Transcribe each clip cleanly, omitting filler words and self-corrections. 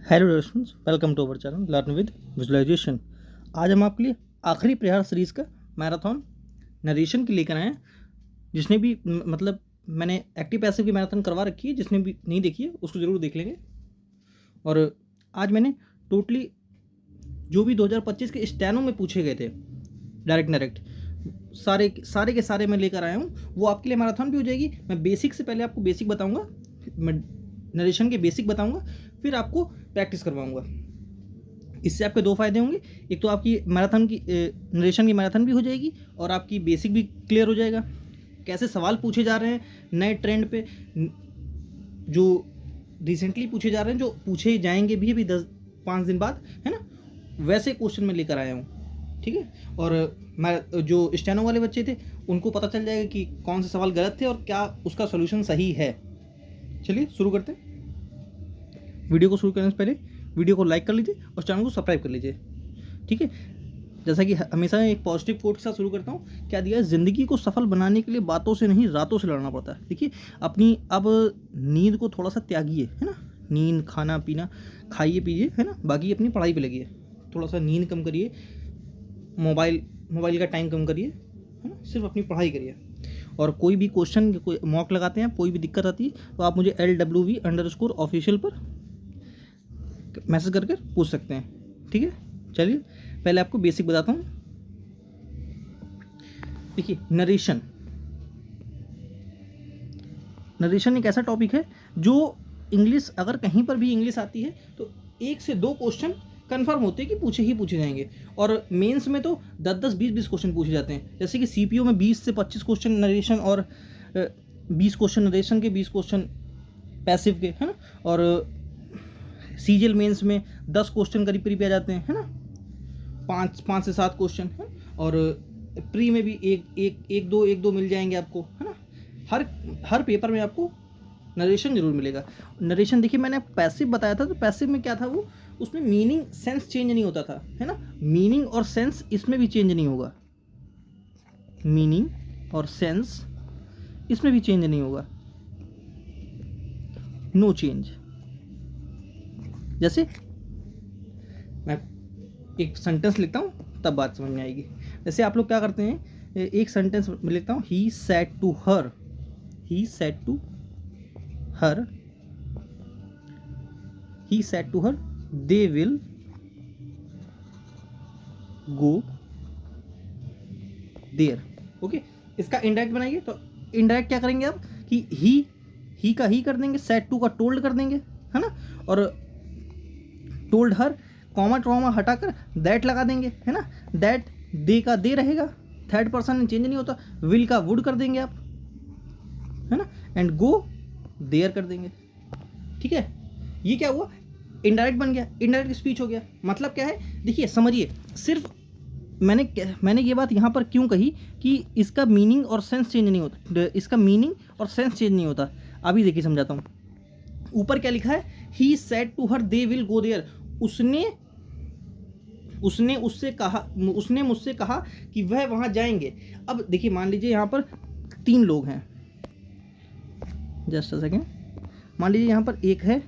Hello students, welcome to our channel learn with visualization. आज हम आपके लिए आखिरी प्रयास सीरीज़ का मैराथन नरेशन की लेकर आए हैं। जिसने भी मतलब मैंने एक्टिव पैसिव की मैराथन करवा रखी है, जिसने भी नहीं देखी है उसको ज़रूर देख लेंगे। और आज मैंने टोटली जो भी 2025 के स्टैनो में पूछे गए थे डायरेक्ट सारे के सारे मैं लेकर आया हूँ। वो आपके लिए मैराथन भी हो जाएगी। मैं बेसिक से पहले आपको बेसिक बताऊँगा, मैं नरेशन के बेसिक बताऊँगा, फिर आपको प्रैक्टिस करवाऊंगा। इससे आपके दो फायदे होंगे। एक तो आपकी मैराथन की नरेशन की मैराथन भी हो जाएगी और आपकी बेसिक भी क्लियर हो जाएगा। कैसे सवाल पूछे जा रहे हैं नए ट्रेंड पे, जो रिसेंटली पूछे जा रहे हैं, जो पूछे जाएंगे भी अभी 10-5 दिन बाद, है ना, वैसे क्वेश्चन मैं लेकर आया हूँ। ठीक है। और मैं जो स्टेनो वाले बच्चे थे उनको पता चल जाएगा कि कौन से सवाल गलत थे और क्या उसका सोल्यूशन सही है। चलिए शुरू करते हैं। वीडियो को शुरू करने से पहले वीडियो को लाइक कर लीजिए और चैनल को सब्सक्राइब कर लीजिए। ठीक है। जैसा कि हमेशा एक पॉजिटिव कोट के साथ शुरू करता हूँ। क्या दिया है? ज़िंदगी को सफल बनाने के लिए बातों से नहीं रातों से लड़ना पड़ता है। देखिए, अपनी अब नींद को थोड़ा सा त्यागिए, है ना। नींद, खाना पीना खाइए पीजिए, है ना। बाकी अपनी पढ़ाई पे लगिए। थोड़ा सा नींद कम करिए, मोबाइल का टाइम कम करिए, है ना। सिर्फ अपनी पढ़ाई करिए। और कोई भी क्वेश्चन, कोई मॉक लगाते हैं, कोई भी दिक्कत आती है तो आप मुझे LWV_official पर मैसेज करके पूछ सकते हैं। ठीक है। चलिए पहले आपको बेसिक बताता हूँ। देखिए, नरेशन एक ऐसा टॉपिक है जो इंग्लिश, अगर कहीं पर भी इंग्लिश आती है तो 1 से 2 क्वेश्चन कंफर्म होते हैं कि पूछे जाएंगे। और मेंस में तो 10-10, 20-20 क्वेश्चन पूछे जाते हैं। जैसे कि सीपीओ में 20 से 25 क्वेश्चन नरेशन और 20 क्वेश्चन नरेशन के, 20 क्वेश्चन पैसिव के, है ना। और सीजीएल मेंस में 10 क्वेश्चन करीब आ जाते हैं, है ना। 5 से 7 क्वेश्चन है। और प्री में भी एक दो मिल जाएंगे आपको, है ना। हर पेपर में आपको नरेशन जरूर मिलेगा। नरेशन देखिए, मैंने पैसिव बताया था, तो पैसिव में क्या था, वो उसमें मीनिंग सेंस चेंज नहीं होता था, है ना। मीनिंग और सेंस इसमें भी चेंज नहीं होगा। मीनिंग और सेंस इसमें भी चेंज नहीं होगा। No change. जैसे मैं एक सेंटेंस लिखता हूँ तब बात समझ में आएगी। जैसे आप लोग क्या करते हैं, एक सेंटेंस में लिखता हूँ, he said to her they will go there. Okay. इसका इनडायरेक्ट बनाइए तो इनडायरेक्ट क्या करेंगे आप कि ही का ही कर देंगे, सेड टू का टोल्ड कर देंगे, है ना। और टोल्ड हर, कॉमा हटाकर दैट लगा देंगे, है ना। दैट दे का दे रहेगा, थर्ड पर्सन चेंज नहीं होता। विल का वुड कर देंगे आप, है ना। एंड गो देयर कर देंगे। ठीक है। ये क्या हुआ? इनडायरेक्ट बन गया, इनडायरेक्ट स्पीच हो गया। मतलब क्या है, देखिए समझिए। सिर्फ मैंने ये बात यहाँ पर क्यों कही कि इसका मीनिंग और सेंस चेंज नहीं होता, अभी देखिए समझाता हूँ। ऊपर क्या लिखा है, he said to her they will go there. उसने मुझसे कहा कि वह वहां जाएंगे। अब देखिए, मान लीजिए यहाँ पर 3 लोग हैं। Just a second. मान लीजिए यहाँ पर एक है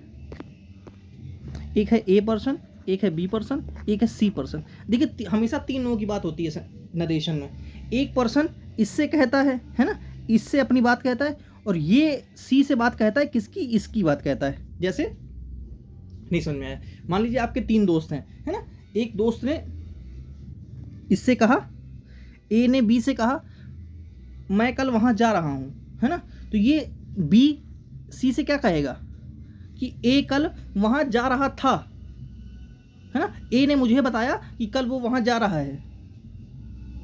ए पर्सन, एक है बी पर्सन, एक है सी पर्सन। देखिए, हमेशा 3 लोगों की बात होती है नरेशन में। एक पर्सन इससे कहता है ना, इससे अपनी बात कहता है, और ये सी से बात कहता है, किसकी? इसकी बात कहता है। जैसे नहीं समझ में आया। मान लीजिए आपके 3 दोस्त हैं, है ना। एक दोस्त ने इससे कहा, ए ने बी से कहा, मैं कल वहां जा रहा हूं, है ना। तो ये बी सी से क्या कहेगा कि ए कल वहां जा रहा था, है ना। ए ने मुझे बताया कि कल वो वहां जा रहा है।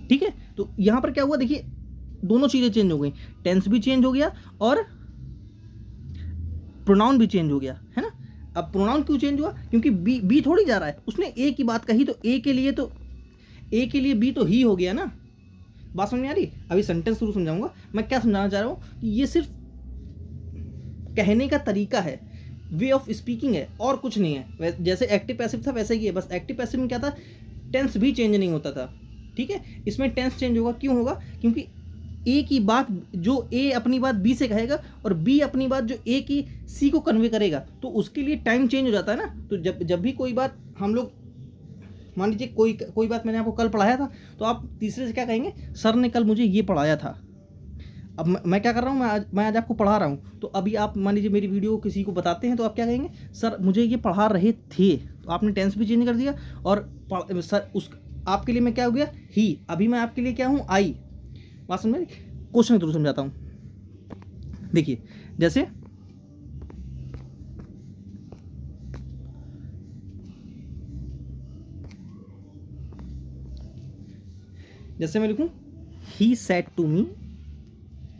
ठीक है। तो यहां पर क्या हुआ, देखिए दोनों चीजें चेंज हो गई। टेंस भी चेंज हो गया और प्रोनाउन भी चेंज हो गया, है ना। अब प्रोनाउन क्यों चेंज हुआ? क्योंकि बी थोड़ी जा रहा है, उसने ए की बात कही, तो ए के लिए बी तो ही हो गया ना। बात समझ में आ रही? अभी सेंटेंस शुरू समझाऊंगा। मैं क्या समझाना चाह रहा हूं कि ये सिर्फ कहने का तरीका है, वे ऑफ स्पीकिंग है, और कुछ नहीं है। जैसे एक्टिव पैसिव था वैसे ही है, बस एक्टिव पैसिव में क्या था, टेंस भी चेंज नहीं होता था। ठीक है। इसमें टेंस चेंज होगा। क्यों होगा? क्योंकि ए की बात, जो ए अपनी बात बी से कहेगा और बी अपनी बात जो ए की सी को कन्वे करेगा, तो उसके लिए टाइम चेंज हो जाता है ना। तो जब भी कोई बात हम लोग, मान लीजिए कोई बात मैंने आपको कल पढ़ाया था, तो आप तीसरे से क्या कहेंगे, सर ने कल मुझे ये पढ़ाया था। अब मैं क्या कर रहा हूँ, मैं आज आपको पढ़ा रहा हूँ, तो अभी आप मान लीजिए मेरी वीडियो किसी को बताते हैं, तो आप क्या कहेंगे, सर मुझे ये पढ़ा रहे थे। तो आपने टेंस भी चेंज कर दिया, और सर उस आपके लिए मैं क्या हो गया, ही। अभी मैं आपके लिए क्या हूँ, आई। बात समझ में? क्वेश्चन के थ्रू समझाता हूँ। देखिए जैसे मैं लिखूँ, he said to me,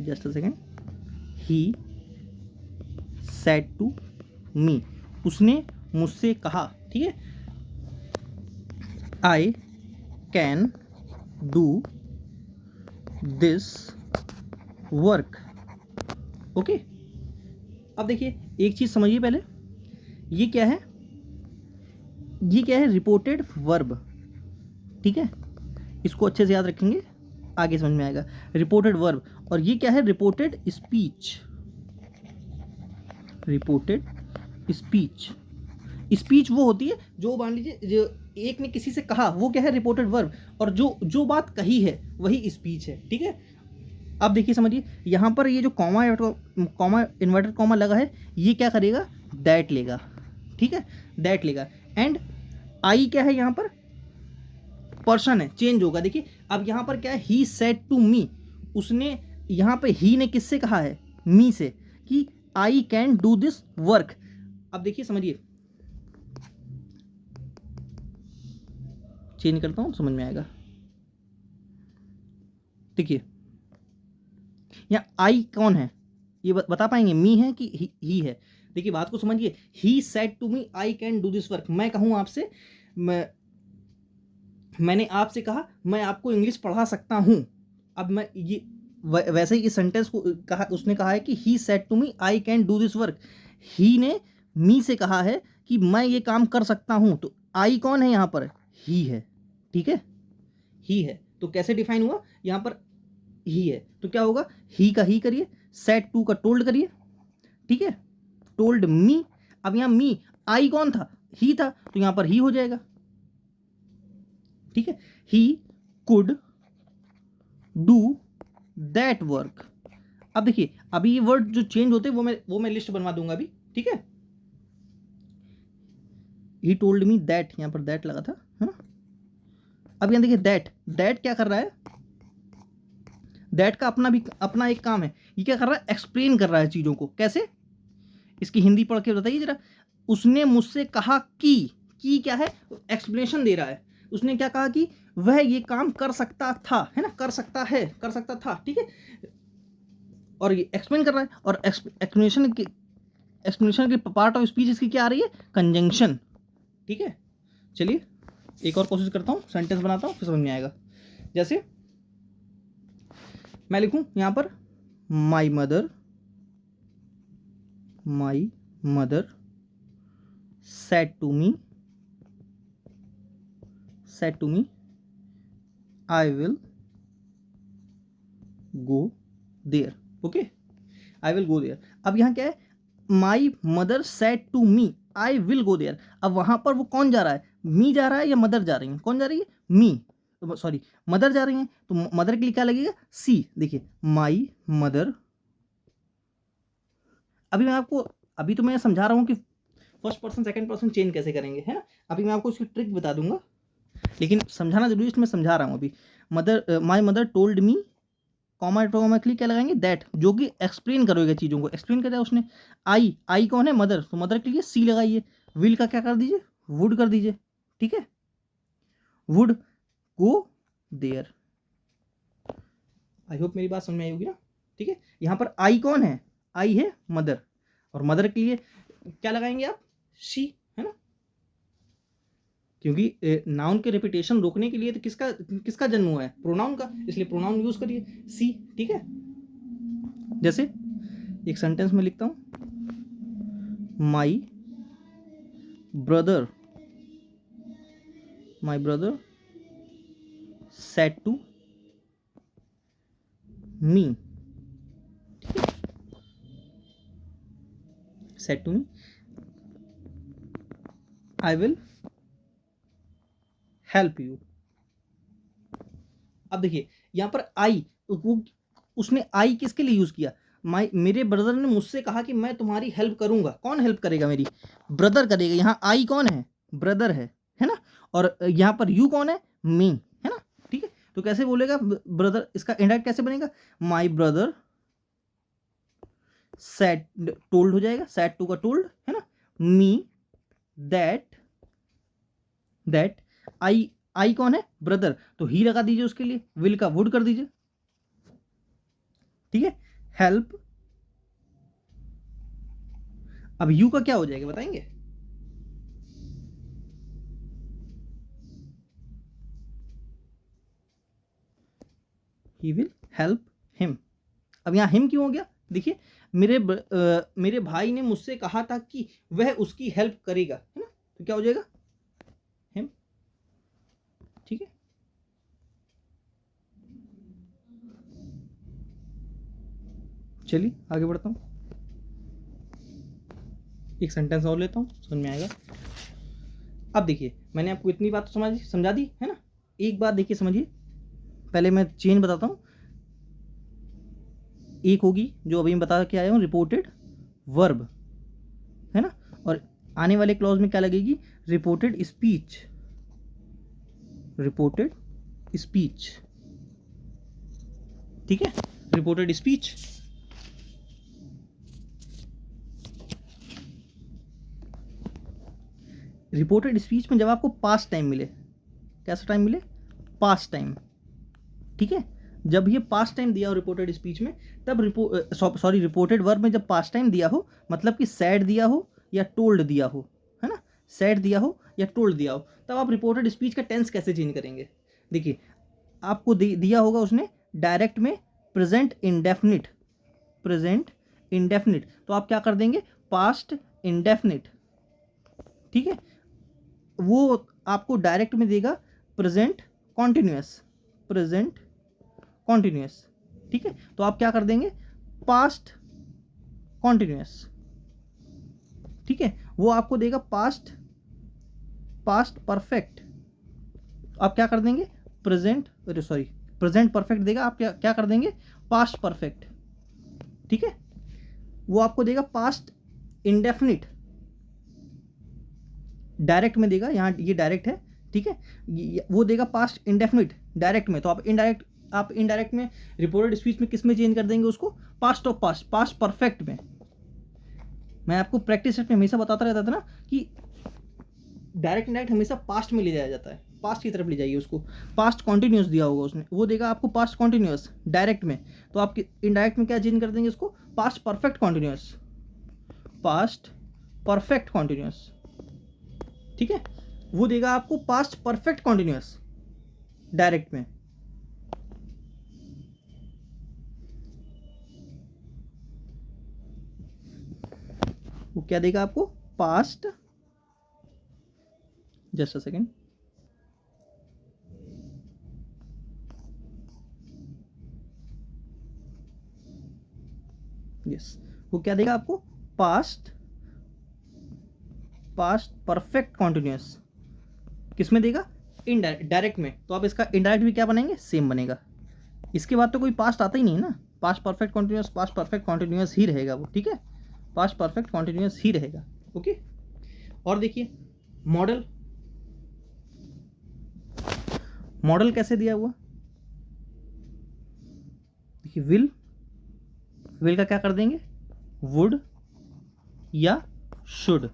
just a second, he said to me, उसने मुझसे कहा, ठीक है, I can do this work. Okay, अब देखिए एक चीज समझिए पहले, ये क्या है, ये क्या है, रिपोर्टेड वर्ब, ठीक है, इसको अच्छे से याद रखेंगे, आगे समझ में आएगा। रिपोर्टेड वर्ब, और ये क्या है, reported speech. Reported speech, speech वो होती है जो, मान लीजिए जो एक ने किसी से कहा, वो क्या है, रिपोर्टेड वर्ब, और जो बात कही है वही स्पीच है, ठीक है। अब देखिए समझिए, यहाँ पर ये जो कॉमा इन्वर्टेड कॉमा लगा है, ये क्या करेगा, दैट लेगा, ठीक है, दैट लेगा। एंड आई क्या है, यहाँ पर पर्सन है, चेंज होगा। देखिए अब यहाँ पर क्या है, ही सेड टू मी, उसने, यहाँ पे ही ने किससे कहा है, मी से, कि आई कैन डू दिस वर्क। अब देखिए समझिए, चेंज करता हूँ, समझ में आएगा। देखिए यहाँ आई कौन है, ये बता पाएंगे, मी है कि ही है। देखिए बात को समझिए, he said to me I can do this work, मैं कहूँ आपसे, मैंने आपसे कहा मैं आपको इंग्लिश पढ़ा सकता हूँ। अब मैं ये वैसे ही इस सेंटेंस को कहा, उसने कहा है कि he said to me I can do this work, he ने मी से कहा है कि मैं ये काम कर सकता हूँ, तो आई कौन है यहाँ पर, ही है, ठीक है, ही है। तो कैसे डिफाइन हुआ, यहाँ पर ही है, तो क्या होगा, ही का ही करिए, सेड टू का टोल्ड करिए, ठीक है, टोल्ड मी। अब यहाँ मी, आई कौन था, ही था, तो यहाँ पर ही हो जाएगा, ठीक है, he could do that work. अब देखिए अभी ये वर्ड जो चेंज होते हैं वो मैं लिस्ट बनवा दूंगा अभी, ठीक है। ही टोल्ड मी दैट, यहां पर दैट लगा था, है ना। अब यहां देखिए दैट क्या कर रहा है, दैट का अपना एक काम है, ये क्या कर रहा है, एक्सप्लेन कर रहा है चीजों को। कैसे, इसकी हिंदी पढ़ के बताइए जरा। उसने मुझसे कहा कि क्या है, एक्सप्लेनेशन दे रहा है। उसने क्या कहा, कि वह ये काम कर सकता था, है ना, कर सकता था, ठीक है, और ये एक्सप्लेन कर रहा है, और एक्सप्लेनेशन की पार्ट ऑफ स्पीच इसकी क्या आ रही है, कंजंक्शन, ठीक है। चलिए एक और कोशिश करता हूँ, सेंटेंस बनाता हूँ, फिर समझ में आएगा। जैसे मैं लिखूं यहां पर, my mother said to me I will go there. Okay, I will go there. अब यहाँ क्या है, my mother said to me I will go there. अब वहां पर वो कौन जा रहा है, मी जा रहा है या मदर जा रही है, कौन जा रही है, मी, सॉरी मदर जा रही है, तो मदर के लिए क्या लगेगा, सी। देखिए माई मदर, अभी तो मैं समझा रहा हूँ कि first person second person change कैसे करेंगे, है ना। अभी मैं आपको उसकी ट्रिक बता दूंगा, लेकिन समझाना जरूरी, इसमें समझा रहा हूँ अभी। माई मदर टोल्ड मी, कॉमाटोमेटिकली क्या लगाएंगे, दैट, जो कि एक्सप्लेन करोगे चीज़ों को, एक्सप्लेन करा उसने। आई कौन है, मदर, तो मदर के लिए सी लगाइए। विल का क्या कर दीजिए, वुड कर दीजिए, ठीक है, would go there. I hope मेरी बात समझ में आई होगी ना, ठीक है। यहाँ पर आई कौन है, आई है मदर, और मदर के लिए क्या लगाएंगे आप, शी, है ना, क्योंकि नाउन के रिपीटेशन रोकने के लिए तो किसका जन्म हुआ है, प्रोनाउन का, इसलिए प्रोनाउन यूज करिए, सी, ठीक है। जैसे एक सेंटेंस में लिखता हूं, my brother said to me, said to me I will help you। अब देखिए यहाँ पर आई, वो उसने आई किसके लिए यूज किया, मेरे ब्रदर ने मुझसे कहा कि मैं तुम्हारी हेल्प करूंगा। कौन हेल्प करेगा मेरी, ब्रदर करेगा। यहाँ आई कौन है, ब्रदर है ना। और यहाँ पर यू कौन है, मी, है ना। ठीक है, तो कैसे बोलेगा ब्रदर, इसका इंडायरेक्ट कैसे बनेगा, माई ब्रदर सेड, टोल्ड हो जाएगा, सेड टू का टोल्ड, है ना। मी दैट आई कौन है, ब्रदर, तो ही लगा दीजिए उसके लिए, विल का वुड कर दीजिए। ठीक है, हेल्प। अब यू का क्या हो जाएगा बताएंगे, ही विल हेल्प हिम। अब यहाँ हिम क्यों हो गया, देखिए मेरे भाई ने मुझसे कहा था कि वह उसकी हेल्प करेगा, है ना, तो क्या हो जाएगा, हिम। ठीक है, चलिए आगे बढ़ता हूँ, एक सेंटेंस और लेता हूँ, समझ में आएगा। अब देखिए मैंने आपको इतनी बात समझा दी है ना। एक बात देखिए समझिए, पहले मैं चेन बताता हूँ। एक होगी जो अभी मैं बता के आया हूँ, रिपोर्टेड वर्ब, है ना। और आने वाले क्लॉज में क्या लगेगी, रिपोर्टेड स्पीच, रिपोर्टेड स्पीच। ठीक है, रिपोर्टेड स्पीच। रिपोर्टेड स्पीच में जब आपको पास्ट टाइम मिले, कैसा टाइम मिले, पास्ट टाइम। ठीक है, जब ये पास्ट टाइम दिया हो रिपोर्टेड स्पीच में, तब रिपोर्टेड वर्ब में जब पास्ट टाइम दिया हो, मतलब कि सैड दिया हो या टोल्ड दिया हो, है ना, सैड दिया हो या टोल्ड दिया हो, तब आप रिपोर्टेड स्पीच का टेंस कैसे चेंज करेंगे। देखिए आपको दिया होगा उसने डायरेक्ट में प्रेजेंट इंडेफिनिट, प्रेजेंट इंडेफिनिट, तो आप क्या कर देंगे, पास्ट इंडेफिनिट। ठीक है, वो आपको डायरेक्ट में देगा प्रेजेंट कॉन्टिन्यूअस, प्रेजेंट कॉन्टिन्यूअस। ठीक है, तो आप क्या कर देंगे, पास्ट कॉन्टिन्यूअस। ठीक है, वो आपको देगा पास्ट परफेक्ट, आप क्या कर देंगे, प्रेजेंट परफेक्ट देगा, आप क्या कर देंगे, पास्ट परफेक्ट। ठीक है, वो आपको देगा पास्ट इंडेफिनिट, डायरेक्ट में देगा, यहाँ ये डायरेक्ट है। ठीक है, वो देगा पास्ट इंडेफिनिट डायरेक्ट में, तो आप इनडायरेक्ट में रिपोर्टेड स्पीच में किस में चेंज कर देंगे उसको, पास्ट ऑफ पास्ट परफेक्ट में। मैं आपको प्रैक्टिस सेट में हमेशा बताता रहता था ना कि डायरेक्ट इंडायरेक्ट हमेशा पास्ट में ले जाया जाता है, पास्ट की तरफ ले जाइए उसको। पास्ट कॉन्टिन्यूस दिया होगा उसने, वो देगा आपको पास्ट कॉन्टिन्यूस डायरेक्ट में, तो आप इनडायरेक्ट में क्या चेंज कर देंगे उसको, past perfect continuous, past perfect continuous. ठीक है, वो देगा आपको पास्ट परफेक्ट कॉन्टिन्यूअस डायरेक्ट में। वो क्या देगा आपको, past, just a second, yes, वो क्या देगा आपको, पास्ट परफेक्ट कॉन्टिन्यूअस। किसमें देगा, डायरेक्ट में, तो आप इसका इनडायरेक्ट भी क्या बनाएंगे, सेम बनेगा। इसके बाद तो कोई पास्ट आता ही नहीं है ना, पास्ट परफेक्ट कॉन्टिन्यूअस ही रहेगा वो। ठीक है, पास्ट परफेक्ट कॉन्टिन्यूअस ही रहेगा। ओके, और देखिए मॉडल कैसे दिया हुआ, देखिए विल का क्या कर देंगे, वुड या शुड।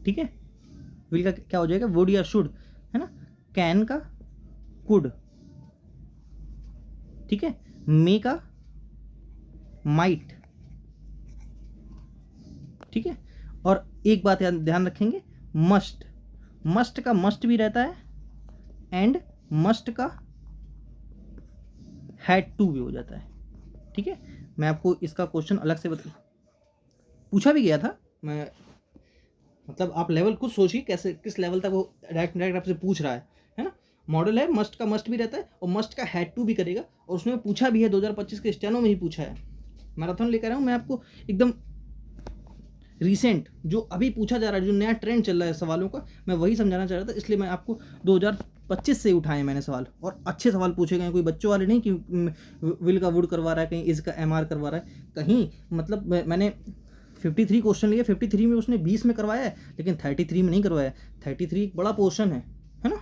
ठीक है, विल का क्या हो जाएगा, वुड या शुड, है ना। कैन का कुड। ठीक है, मे का माइट। ठीक है, और एक बात ध्यान रखेंगे, मस्ट का मस्ट भी रहता है, एंड मस्ट का हैड टू भी हो जाता है। ठीक है, मैं आपको इसका क्वेश्चन अलग से पूछा भी गया था, मैं मतलब आप लेवल कुछ सोचिए कैसे, किस लेवल तक वो डायरेक्ट आपसे पूछ रहा है ना। मॉडल है, मस्ट का मस्ट भी रहता है और मस्ट का हैड टू भी करेगा, और उसमें पूछा भी है 2025 के स्टेनो में ही पूछा है। मैराथन लेकर आया हूँ मैं आपको एकदम रिसेंट, जो अभी पूछा जा रहा है, जो नया ट्रेंड चल रहा है सवालों का, मैं वही समझाना चाह रहा था, इसलिए मैं आपको 2025 से उठाए मैंने सवाल, और अच्छे सवाल पूछे गए, कोई बच्चों वाले नहीं कि विल का वुड करवा रहा है, कहीं इज का एमआर करवा रहा है, कहीं मतलब मैंने 53 क्वेश्चन लिए, 53 में उसने 20 में करवाया है, लेकिन 33 में नहीं करवाया। 33 एक बड़ा पोर्शन है ना,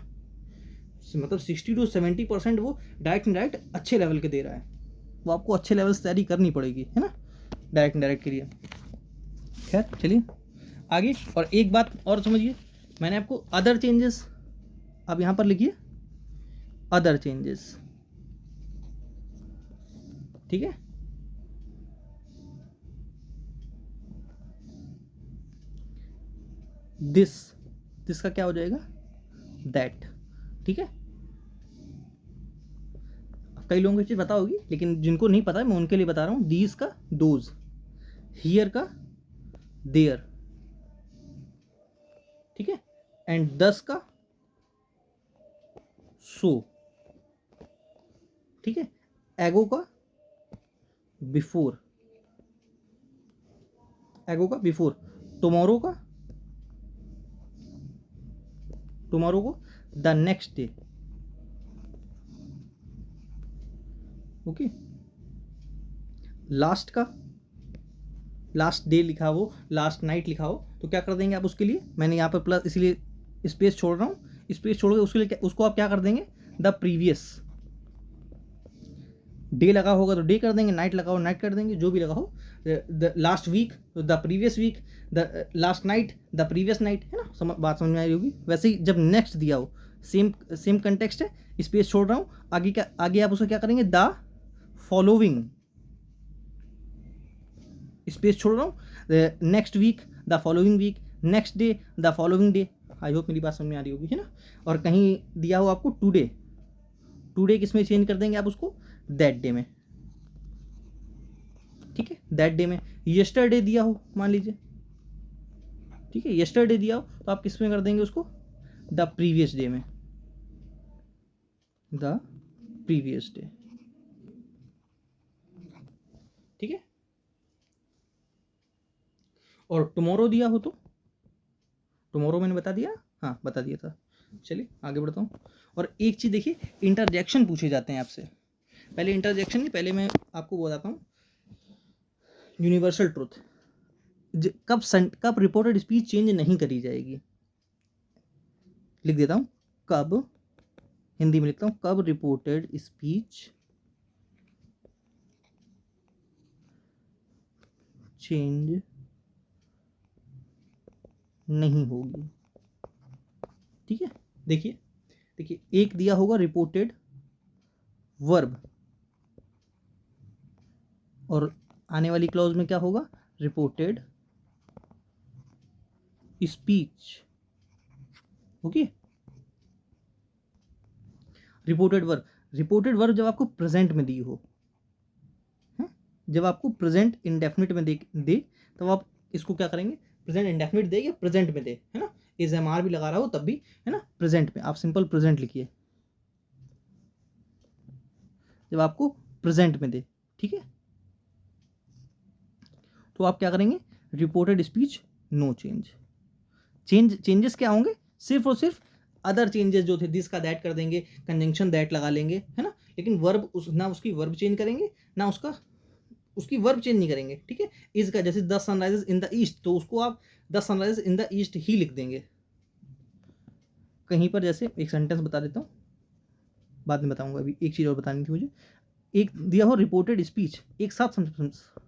मतलब 60 to 70% वो डायरेक्ट इनडायरेक्ट अच्छे लेवल के दे रहा है, वो आपको अच्छे लेवल से तैयारी करनी पड़ेगी, है ना, डायरेक्ट इनडायरेक्ट के लिए। खैर चलिए आगे, और एक बात और समझिए, मैंने आपको अदर चेंजेस, अब यहाँ पर लिखिए अदर चेंजेस, ठीक है, दिस का क्या हो जाएगा, दैट, ठीक है। कई लोगों को ये चीज़ पता होगी, लेकिन जिनको नहीं पता है मैं उनके लिए बता रहा हूँ। दीज का दोज, हियर का देयर, ठीक है, एंड दस का सो, ठीक है, एगो का बिफोर, एगो का बिफोर, टुमारो को the next day, okay, last का लास्ट डे लिखा हो, लास्ट नाइट लिखा हो, तो क्या कर देंगे आप उसके लिए, मैंने यहाँ पर प्लस इसलिए स्पेस छोड़ रहा हूँ, स्पेस छोड़ के उसके लिए उसको आप क्या कर देंगे, द प्रीवियस, डे लगा होगा तो डे कर देंगे, नाइट लगा हो नाइट कर देंगे, जो भी लगा हो, the last week the previous week, the last night the previous night, है ना, बात समझ में आ रही होगी। वैसे ही जब नेक्स्ट दिया हो, सेम कंटेक्स्ट है, स्पेस छोड़ रहा हूँ, आगे आप उसको क्या करेंगे, द फॉलोइंग, स्पेस छोड़ रहा हूँ, next week the following week, next day the following day. I hope मेरी बात समझ में आ रही होगी, है ना। और कहीं दिया हो आपको टुडे किस में चेंज कर देंगे आप उसको, दैट डे में, ठीक है, दैट डे में। यस्टरडे दिया हो मान लीजिए, ठीक है, यस्टरडे दिया हो तो आप किस में कर देंगे उसको, द प्रीवियस डे में, द प्रीवियस डे, ठीक है। और टुमारो दिया हो तो टुमारो मैंने बता दिया, हाँ बता दिया था। चलिए आगे बढ़ता हूँ। और एक चीज़ देखिए, इंटरजेक्शन पूछे जाते हैं आपसे। पहले इंटरजेक्शन नहीं, पहले मैं आपको बताता हूँ यूनिवर्सल ट्रूथ, कब रिपोर्टेड स्पीच चेंज नहीं करी जाएगी। लिख देता हूँ, कब, हिंदी में लिखता हूँ, कब रिपोर्टेड स्पीच चेंज नहीं होगी, ठीक है। देखिए एक दिया होगा रिपोर्टेड वर्ब, और आने वाली क्लॉज में क्या होगा, reported speech, okay. Reported verb जब आपको प्रेजेंट में दी हो, है? जब आपको प्रेजेंट इंडेफिनिट में दे तब आप इसको क्या करेंगे, प्रेजेंट इंडेफिनिट दे या प्रेजेंट में दे, है ना, इज एम आर भी लगा रहा हो तब भी, है ना, प्रेजेंट में आप सिंपल प्रेजेंट लिखिए, जब आपको प्रेजेंट में दे, ठीक है, तो आप क्या करेंगे, रिपोर्टेड स्पीच नो चेंजेस क्या होंगे, सिर्फ और सिर्फ अदर चेंजेस जो थे, दिस का दैट कर देंगे, कंजंक्शन दैट लगा लेंगे, है ना, लेकिन वर्ब ना उसकी वर्ब चेंज करेंगे, ना उसकी वर्ब चेंज नहीं करेंगे, ठीक है। इज का जैसे the sunrises in the east, तो उसको आप the sunrises in the east ही लिख देंगे। कहीं पर जैसे एक सेंटेंस बता देता हूँ, बाद में बताऊंगा, अभी एक चीज़ और बतानी थी मुझे। एक दिया हो रिपोर्टेड स्पीच, एक साथ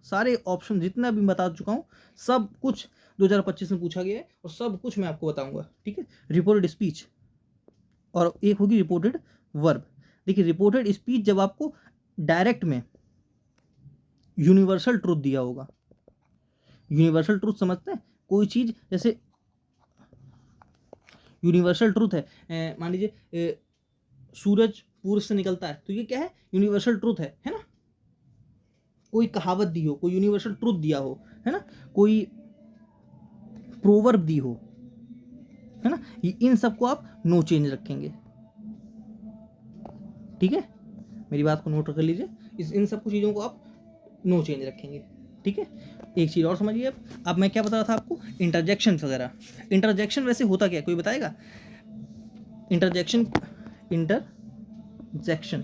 सारे ऑप्शन जितना भी बता चुका हूँ, सब कुछ 2025 में पूछा गया है और सब कुछ मैं आपको बताऊंगा, ठीक है। रिपोर्टेड स्पीच और एक होगी रिपोर्टेड वर्ब। देखिए रिपोर्टेड स्पीच जब आपको डायरेक्ट में यूनिवर्सल ट्रूथ दिया होगा, यूनिवर्सल ट्रूथ समझते हैं, कोई चीज़ जैसे यूनिवर्सल ट्रूथ है, मान लीजिए सूरज पूर्व से निकलता है, तो ये क्या है, यूनिवर्सल ट्रूथ है ना। कोई कहावत दी हो, कोई यूनिवर्सल ट्रूथ दिया हो, है ना, कोई प्रोवर्ब दी हो, है ना, इन सबको आप नो चेंज रखेंगे, ठीक है, मेरी बात को नोट कर लीजिए, इन सब कुछ चीज़ों को आप नो चेंज रखेंगे। ठीक है, एक चीज़ और समझिए। अब मैं क्या बता रहा था आपको, इंटरजेक्शन वगैरह। इंटरजेक्शन वैसे होता क्या है, कोई बताएगा? इंटरजेक्शन इंटरजेक्शन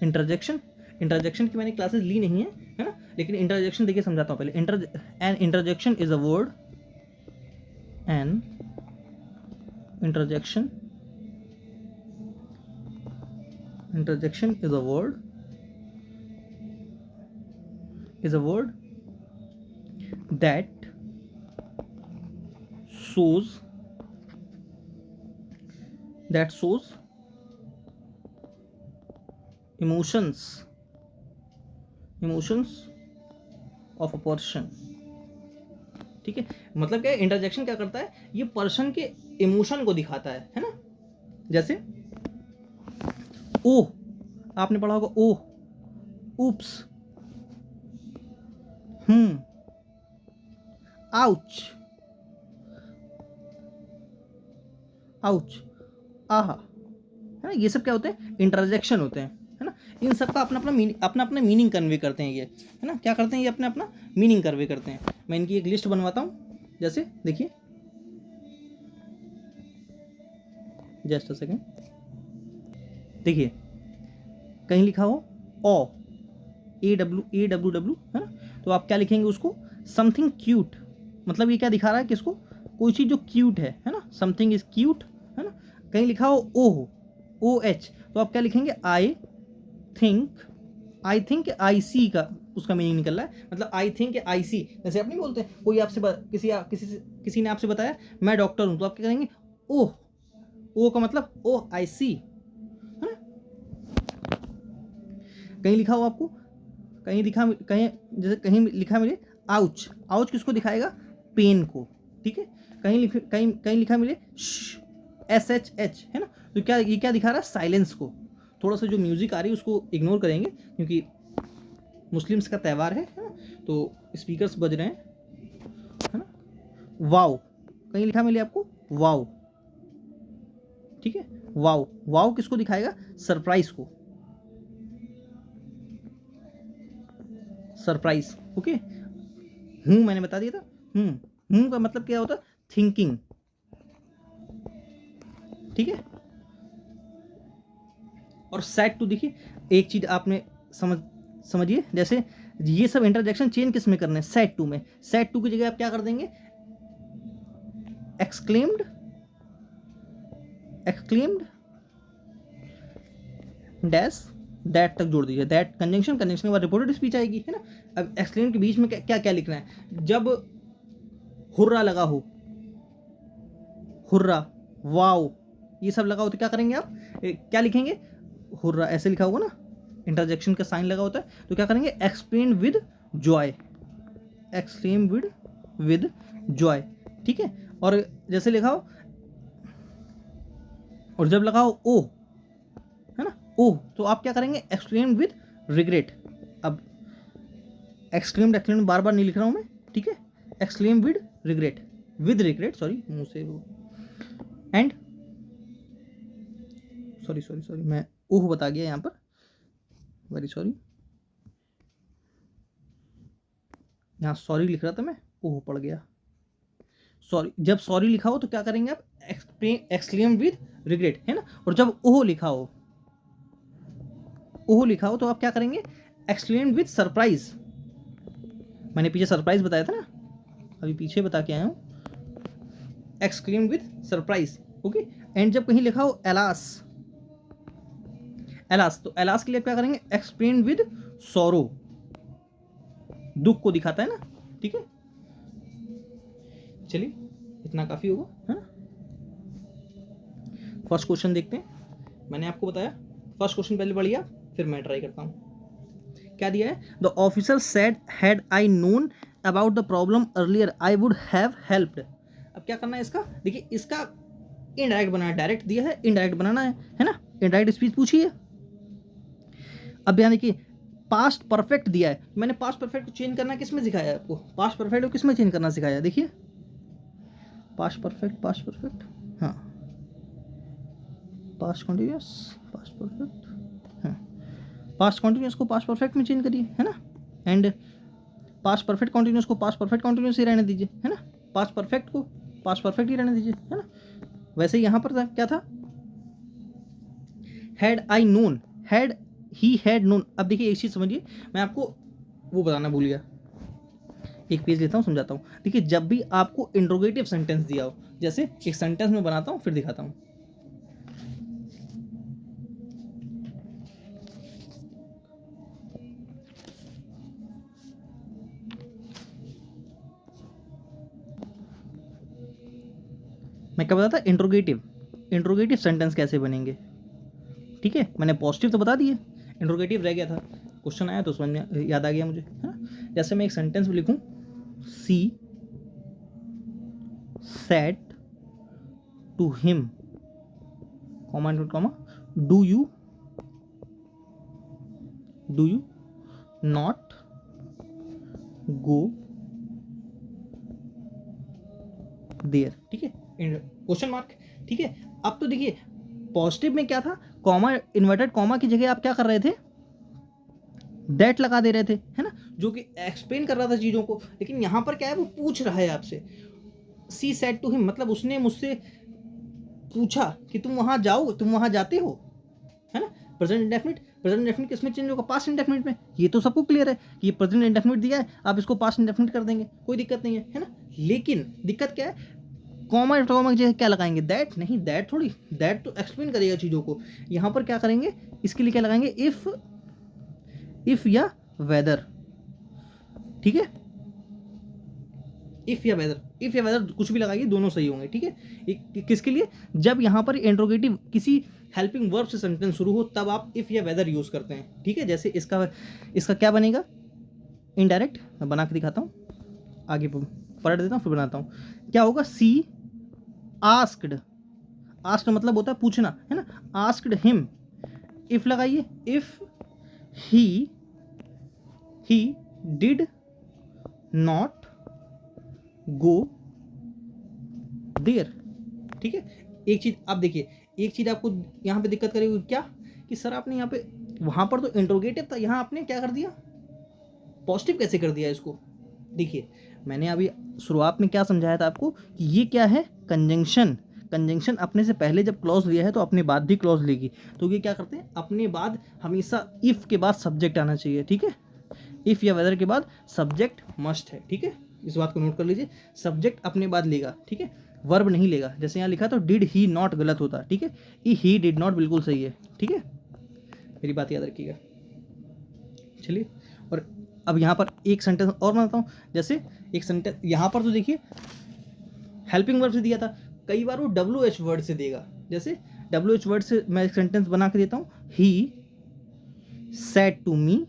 इंटरजेक्शन इंटरजेक्शन की मैंने क्लासेस ली नहीं है ना, लेकिन इंटरजेक्शन देखिए समझाता हूँ पहले। An interjection is a word, an interjection is a word that shows emotions of a person। ठीक है, मतलब क्या, इंटरजेक्शन क्या करता है, ये पर्सन के इमोशन को दिखाता है ना। जैसे ओह, आपने पढ़ा होगा ओह, उप्स, आउच, आहा, है ना। ये सब क्या होते हैं, इंटरजेक्शन होते हैं, है ना। इन सब का अपना मीनिंग कन्वे करते हैं ये, है ना। क्या करते हैं ये, अपना मीनिंग कन्वे करते हैं। मैं इनकी एक लिस्ट बनवाता हूँ। जैसे देखिए, जस्ट अ सेकेंड, देखिए कहीं लिखा हो ओ, AWW, है ना, तो आप क्या लिखेंगे उसको, समथिंग क्यूट। मतलब ये क्या दिखा रहा है, किसको, कोई चीज़ जो क्यूट है ना, समथिंग इज क्यूट, है ना। कहीं लिखा हो OH, तो आप क्या लिखेंगे, आई थिंक IC का उसका मीनिंग निकल रहा है। मतलब आई थिंक IC, जैसे आप नहीं बोलते, कोई आपसे किसी ने आपसे बताया मैं डॉक्टर हूँ, तो आप क्या करेंगे, ओह, ओ का मतलब OIC, है ना। कहीं लिखा हो आपको, कहीं जैसे कहीं लिखा मिले आउच किसको दिखाएगा, पेन को। ठीक है, कहीं लिखा मिले SHH, है ना, तो क्या ये क्या दिखा रहा है, साइलेंस को। थोड़ा सा जो म्यूजिक आ रही है उसको इग्नोर करेंगे, क्योंकि मुस्लिम्स का त्यौहार है ना, तो स्पीकर्स बज रहे हैं, है ना। वाव, कहीं लिखा मिले आपको वाव, ठीक है, वाव किसको दिखाएगा, सरप्राइज को, सरप्राइज। ओके, मैंने बता दिया था। का मतलब क्या होता है, थिंकिंग। ठीक है, और सेट टू, देखिए एक चीज आपने समझिए, जैसे ये सब इंटरजेक्शन चेंज किस में करने हैं, सेट टू में। सेट टू की जगह आप क्या कर देंगे, एक्सक्लेम्ड डैश दैट तक जोड़ दीजिए। दैट कंजंक्शन के बाद रिपोर्टेड स्पीच आएगी, है ना। अब एक्सक्लेम के बीच में क्या क्या लिखना है, जब हुर्रा लगा हो, हुर्रा, वाओ, ये सब लगा हो, तो क्या करेंगे आप, क्या लिखेंगे, हुर्रा ऐसे लिखा होगा ना, इंटरजेक्शन का साइन लगा होता है, तो क्या करेंगे, एक्सप्लेन विद जॉय, ठीक है। और जैसे लिखा हो, और जब लगा हो ओ, है ना, ओ, तो आप क्या करेंगे, एक्सप्लेन विद रिग्रेट। अब एक्सक्लेम बार बार नहीं लिख रहा हूं मैं, ठीक है, एक्सक्लेम विद रिग्रेट, सॉरी, मुंह से वो, एंड सॉरी मैं ओह बता गया यहाँ पर, वेरी सॉरी, यहाँ सॉरी लिख रहा था मैं, ओह पड़ गया, सॉरी। जब सॉरी लिखा हो तो क्या करेंगे आप, एक्सक्लेम विद रिग्रेट, है ना। और जब ओह लिखा हो तो आप क्या करेंगे, एक्सक्लेम विद सरप्राइज। मैंने पीछे सरप्राइज बताया था ना, अभी पीछे बता के आया हूँ, exclaim with surprise. Okay, and जब कहीं लिखा हो एलास, तो एलास के लिए क्या करेंगे, एक्सप्लेन विद सोरो, दुख को दिखाता है ना। ठीक है, चलिए इतना काफी होगा, है ना। फर्स्ट क्वेश्चन देखते हैं। मैंने आपको बताया फर्स्ट क्वेश्चन पहले पढ़िए, फिर मैं ट्राई करता हूं। क्या दिया है, the officer said had I known about the problem earlier I would have helped. अब क्या करना है इसका, देखिए इसका इनडायरेक्ट बनाना, डायरेक्ट दिया है, इनडायरेक्ट बनाना है ना। इनडायरेक्ट स्पीच पूछिए। अब यहाँ देखिए पास्ट परफेक्ट दिया है, मैंने पास्ट परफेक्ट को चेंज करना किस में सिखाया है आपको, पास्ट परफेक्ट को किस में चेंज करना सिखाया, देखिए पास्ट परफेक्ट, हाँ, पास्ट कॉन्टिन्यूस, पास्ट परफेक्ट, हाँ, पास्ट कॉन्टिन्यूस को पास्ट परफेक्ट में चेंज करिए, है ना, एंड पास्ट परफेक्ट कॉन्टिन्यूस को पास्ट परफेक्ट कॉन्टिन्यूस ही रहने दीजिए, है ना, पास्ट परफेक्ट को पास्ट परफेक्ट ही रहने दीजिए, है ना। वैसे यहाँ पर था, क्या था, had I known, had he had known. अब देखिए एक चीज़ समझिए, मैं आपको वो बताना भूल गया, एक पेज लेता हूँ समझाता हूँ। देखिए जब भी आपको इंट्रोगेटिव सेंटेंस दिया हो, जैसे एक सेंटेंस में बनाता हूँ फिर दिखाता हूँ। मैं क्या बताता, इंट्रोगेटिव सेंटेंस कैसे बनेंगे, ठीक है। मैंने पॉजिटिव तो बता दिए, इंट्रोगेटिव रह गया था, क्वेश्चन आया तो समझ में याद आ गया मुझे, है ना। जैसे मैं एक सेंटेंस में लिखूं, she said to him, comma comma, do you not go there, ठीक है, क्वेश्चन मार्क, ठीक है। अब तो देखिए पॉजिटिव में क्या था, कॉमा, इन्वर्टेड कॉमा की जगह आप क्या कर रहे थे, दैट लगा दे रहे थे, है ना, जो कि एक्सप्लेन कर रहा था चीज़ों को। लेकिन यहाँ पर क्या है, वो पूछ रहा है आपसे, सी सेड टू हिम, मतलब उसने मुझसे पूछा कि तुम वहाँ जाओ, तुम वहाँ जाते हो, है ना। प्रेजेंट इंडेफिनिट किसमें चेंज होगा, पास्ट इंडेफिनिट में। ये तो सबको क्लियर है कि ये प्रेजेंट इंडेफिनिट दिया है, आप इसको पास्ट इंडेफिनिट कर देंगे, कोई दिक्कत नहीं है ना। लेकिन दिक्कत क्या है, कॉमा टॉमा की जगह क्या लगाएंगे, दैट नहीं, दैट थोड़ी, दैट तो एक्सप्लेन करेगा चीज़ों को। यहाँ पर क्या करेंगे, इसके लिए क्या लगाएंगे, इफ या वेदर, ठीक है, इफ या वेदर कुछ भी लगाइए, दोनों सही होंगे, ठीक है। किसके लिए, जब यहाँ पर इंट्रोगेटिव किसी हेल्पिंग वर्ब से सेंटेंस शुरू हो तब आप इफ या वेदर यूज करते हैं, ठीक है। जैसे इसका क्या बनेगा, इनडायरेक्ट, मैं बना के दिखाता हूँ, आगे पलट देता हूँ फिर बनाता हूँ। क्या होगा, सी आस्क्ड, आस्क्ड मतलब होता है पूछना, है ना, आस्क्ड हिम, इफ लगाइए, if he did not go there, ठीक है। एक चीज आप देखिए, एक चीज आपको यहाँ पे दिक्कत करेगी, क्या कि सर आपने यहाँ पे, वहां पर तो इंट्रोगेटिव था, यहाँ आपने क्या कर दिया, पॉजिटिव कैसे कर दिया इसको। देखिए मैंने अभी शुरुआत में क्या समझाया था आपको कि ये क्या है, कंजंक्शन अपने से पहले जब क्लॉज लिया है तो अपने बाद भी क्लॉज लेगी, तो ये क्या करते हैं, अपने बाद हमेशा इफ के बाद सब्जेक्ट आना चाहिए, ठीक है। इफ या वेदर के बाद सब्जेक्ट मस्ट है, ठीक है, इस बात को नोट कर लीजिए, सब्जेक्ट अपने बाद लेगा, ठीक है, वर्ब नहीं लेगा। जैसे यहाँ लिखा तो डिड ही नॉट गलत होता, ठीक है, ही डिड नॉट बिल्कुल सही है, ठीक है, मेरी बात याद रखिएगा। चलिए, और अब यहाँ पर एक सेंटेंस और बनाता हूँ। जैसे एक सेंटेंस यहाँ पर तो देखिए हेल्पिंग वर्ब से दिया था, कई बार वो WH वर्ड से देगा। जैसे WH वर्ड से मैं एक सेंटेंस बना के देता हूँ, he said to me,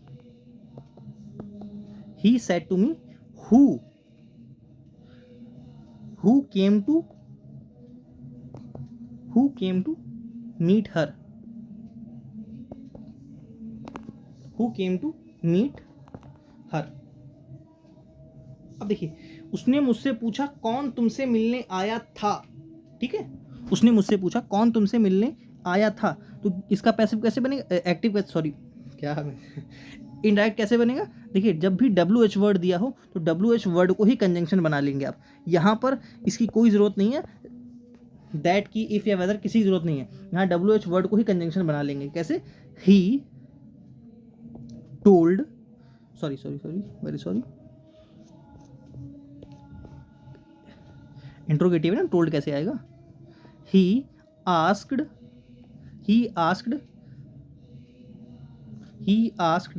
who came to meet her, अब देखिए उसने मुझसे पूछा कौन तुमसे मिलने आया था, ठीक है, उसने मुझसे पूछा कौन तुमसे मिलने आया था, तो इसका पैसिव कैसे बनेगा, एक्टिव, सॉरी क्या इनडायरेक्ट कैसे बनेगा। देखिए जब भी WH वर्ड दिया हो तो WH वर्ड को ही कंजंक्शन बना लेंगे आप, यहाँ पर इसकी कोई ज़रूरत नहीं है, दैट की, इफ या वेदर किसी की जरूरत नहीं है, यहाँ WH वर्ड को ही कंजंक्शन बना लेंगे। कैसे, he told, sorry very sorry, interrogative है ना, टोल्ड कैसे आएगा, ही आस्क्ड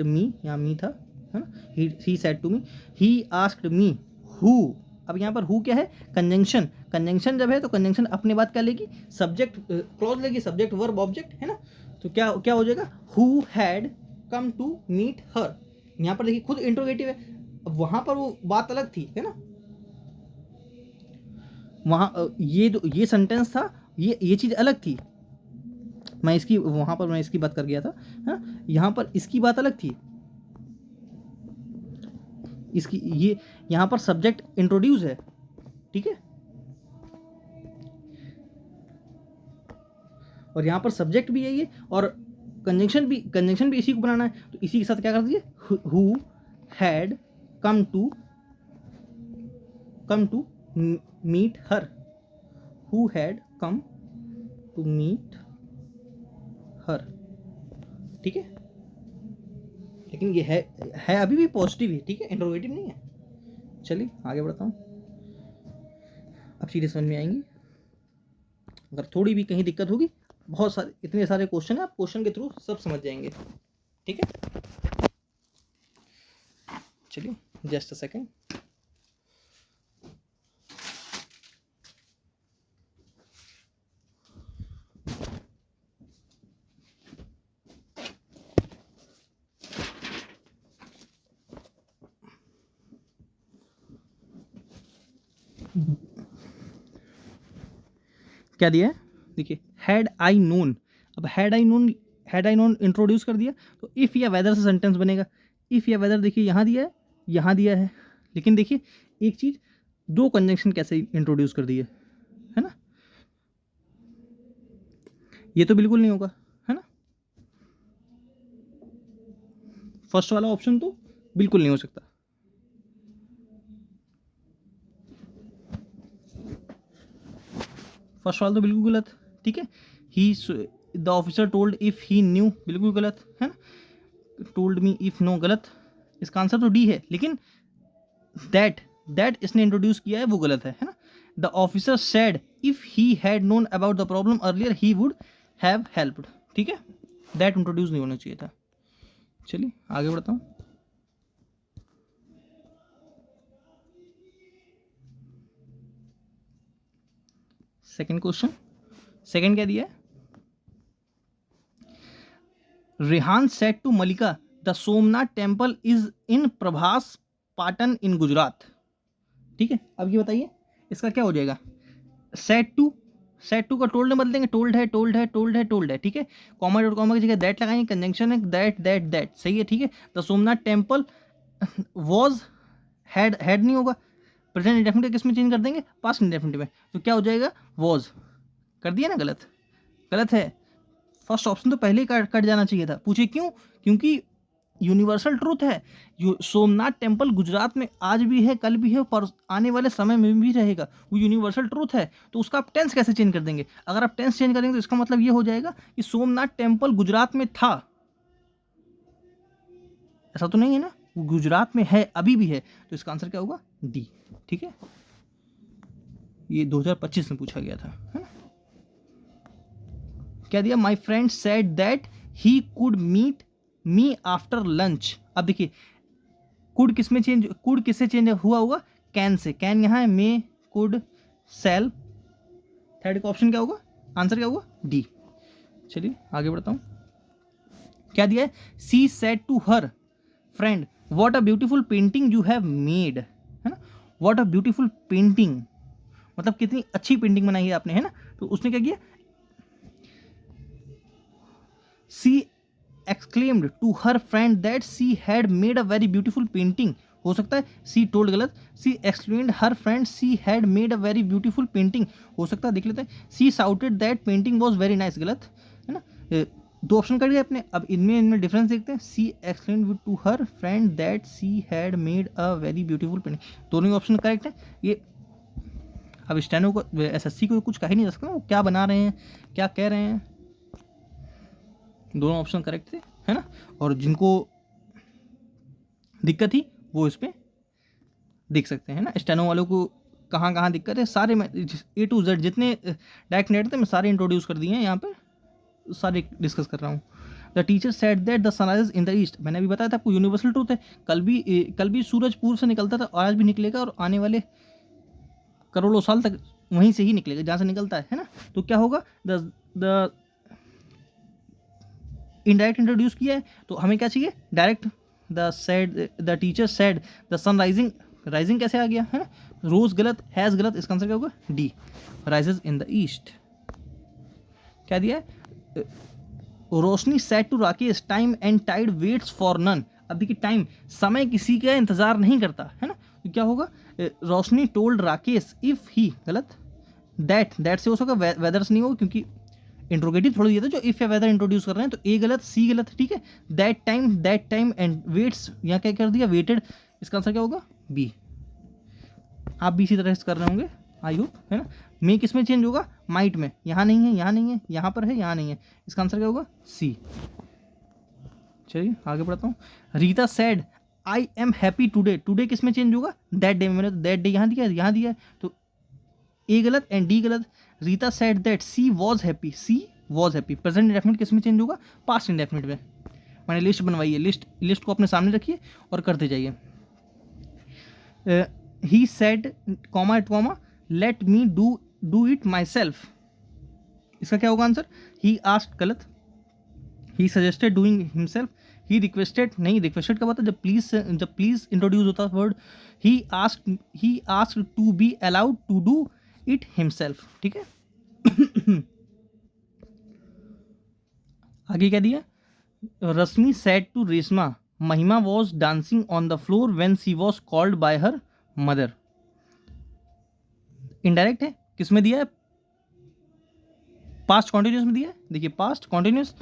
मी, यहाँ मी था, है ना, he said to me, he asked me who, अब यहाँ पर हु क्या है, कंजंक्शन जब है तो कंजंक्शन अपने बाद क्या लेगी, सब्जेक्ट क्लॉज लेगी, सब्जेक्ट वर्ब ऑब्जेक्ट, है ना। तो क्या हो जाएगा, who had come to meet her, यहाँ पर देखिए खुद इंट्रोगेटिव है, वहां पर वो बात अलग थी, है ना, वहाँ ये सेंटेंस था, ये चीज़ अलग थी, मैं इसकी बात कर गया था, है, यहाँ पर इसकी बात अलग थी, इसकी ये यहाँ पर सब्जेक्ट इंट्रोड्यूस है, ठीक है। और यहाँ पर सब्जेक्ट भी यही है और कंजंक्शन भी इसी को बनाना है, तो इसी के साथ क्या कर दीजिए, who had come to meet her, who had come to meet her, ठीक है। लेकिन ये है अभी भी पॉजिटिव है, ठीक है, इंट्रोगेटिव नहीं है। चलिए आगे बढ़ता हूँ, अब चीज़ें समझ में आएंगी। अगर थोड़ी भी कहीं दिक्कत होगी, बहुत सारे इतने सारे क्वेश्चन है, आप क्वेश्चन के थ्रू सब समझ जाएंगे, ठीक है। चलिए जस्ट अ सेकेंड। क्या दिया है, देखिए, हैड आई नोन। अब हैड आई नोन इंट्रोड्यूस कर दिया, तो इफ़ या वेदर से सेंटेंस बनेगा। इफ़ या वेदर देखिए यहाँ दिया है, यहाँ दिया है, लेकिन देखिए एक चीज़, दो कंजंक्शन कैसे इंट्रोड्यूस कर दिए, है ना, ये तो बिल्कुल नहीं होगा, है ना। फर्स्ट वाला ऑप्शन तो बिल्कुल नहीं हो सकता। फर्स्ट वाला तो बिल्कुल गलत, ठीक है। He the officer told if he knew, बिल्कुल गलत है ना। टोल्ड मी इफ नो, गलत। इसका आंसर तो डी है, लेकिन दैट इसने इंट्रोड्यूस किया है वो गलत है ना। The officer said if he had known about the problem earlier he would have helped, ठीक है, दैट इंट्रोड्यूस नहीं होना चाहिए था। चलिए आगे बढ़ता हूँ। सेकेंड क्वेश्चन, सेकेंड क्या दिया है, Rehan said to Mallika the Somnath temple is in Prabhas Patan in Gujarat, ठीक है। अब ये बताइए इसका क्या हो जाएगा, सेड टू का टोल्ड में बदल देंगे, टोल्ड है, ठीक है। कॉमा डॉट कॉमा की जगह दैट लगाएंगे, कंजंक्शन है दैट, सही है, ठीक है। The Somnath temple was, had नहीं होगा, प्रेजेंट इंडेफिनिट किस में चेंज कर देंगे, पास्ट इंडेफिनिट में, तो क्या हो जाएगा, वॉज कर दिया ना, गलत है। फर्स्ट ऑप्शन तो पहले ही कट जाना चाहिए था। पूछिए क्यों, क्योंकि यूनिवर्सल ट्रूथ है, सोमनाथ टेम्पल गुजरात में आज भी है, कल भी है, पर आने वाले समय में भी रहेगा, वो यूनिवर्सल ट्रूथ है। तो उसका आप टेंस कैसे चेंज कर देंगे, अगर आप टेंस चेंज करेंगे तो इसका मतलब ये हो जाएगा कि सोमनाथ टेम्पल गुजरात में था, ऐसा तो नहीं है ना, वो गुजरात में है, अभी भी है, तो इसका आंसर क्या होगा, डी, ठीक है। ये 2025 में पूछा गया था, है ना। क्या दिया, my friend said that he could meet me after lunch. अब देखिए कुड किससे चेंज हुआ होगा, कैन से, कैन यहाँ है, मे कुड सेल, थर्ड का ऑप्शन क्या होगा, आंसर क्या होगा, डी। चलिए आगे बढ़ता हूँ। क्या दिया है, she said to her friend what a beautiful painting you have made, है ना। व्हाट अ ब्यूटीफुल पेंटिंग मतलब कितनी अच्छी पेंटिंग बनाई है आपने, है ना। तो उसने क्या किया, she exclaimed to her friend that she had made a very beautiful painting, हो सकता है सी टोल्ड, गलत। She exclaimed her friend she had made a very beautiful painting, हो सकता है, देख लेते हैं। She shouted that painting was very nice, गलत है ना। दो ऑप्शन कर दिए अपने, अब इनमें डिफरेंस देखते हैं। She exclaimed to her friend that she had made a very beautiful painting, दोनों ऑप्शन करेक्ट है। ये अब स्टेनो को, एसएससी को कुछ कह ही नहीं सकता, वो क्या बना रहे हैं, क्या कह रहे हैं, दोनों ऑप्शन करेक्ट थे, है ना। और जिनको दिक्कत थी वो इस पर देख सकते हैं ना, स्टेनो वालों को कहाँ कहाँ दिक्कत है, सारे मैं A to Z जितने डायरेक्ट नेट थे मैं सारे इंट्रोड्यूस कर दिए हैं, यहाँ पे सारे डिस्कस कर रहा हूँ। The teacher said that the sunrise in the east, मैंने अभी बताया था आपको, यूनिवर्सल ट्रूथ है, कल भी सूरज पूर्व से निकलता था और आज भी निकलेगा, और आने वाले करोड़ों साल तक वहीं से ही निकलेगा जहाँ से निकलता है ना। तो क्या होगा, द इनडायरेक्ट इंट्रोड्यूस किया है, तो हमें क्या चाहिए, direct. The teacher said the sun rising कैसे आ गया, है ना। रोज गलत, हैज़ गलत, इसका आंसर क्या होगा, D, rises in the east. क्या दिया है, Roshni said to Rakesh time and tide waits for none. अब देखिए टाइम, समय किसी का इंतजार नहीं करता, है ना। तो क्या होगा, रोशनी टोल्ड राकेश इफ ही, गलत, दैट से हो सकता, वेदर से नहीं होगा, क्योंकि इंट्रोगेटिव थोड़ा दिया था जो इफ या वेदर इंट्रोड्यूस कर रहे हैं, तो ए गलत, सी गलत, ठीक है। दैट टाइम एंड वेट्स, यहाँ क्या कर दिया, वेटेड, इसका आंसर क्या होगा, बी। आप भी इसी तरह से कर रहे होंगे आई होप, है ना। मे किस में चेंज होगा, माइट में, यहाँ नहीं है, यहाँ नहीं है, यहाँ पर है, यहाँ नहीं है, इसका आंसर क्या होगा, सी। चलिए आगे बढ़ता हूँ। Rita sad I am happy today, today किस में चेंज होगा, दैट डे में, मैंने दैट डे यहाँ दिया है, यहाँ दिया है, तो ए गलत एंड डी गलत। Rita said that she was happy, she was happy, present indefinite किस में चेंज होगा, पास्ट इंडेफिनिट में। मैंने लिस्ट बनवाई है, लिस्ट को अपने सामने रखिए और करते जाइए। He said comma at comma let me do it myself, इसका क्या होगा आंसर, ही आस्क्ड गलत। He suggested doing himself, he requested, नहीं रिक्वेस्टेड कब आता है, जब प्लीज इंट्रोड्यूस होता है word. He asked to be allowed to do it himself, ठीक है। आगे क्या दिया, रश्मि सेड टू रेशमा महिमा was dancing on the floor when she was called by her mother. Indirect है, किस में दिया है, पास्ट कॉन्टिन्यूस में दिया है, देखिए past continuous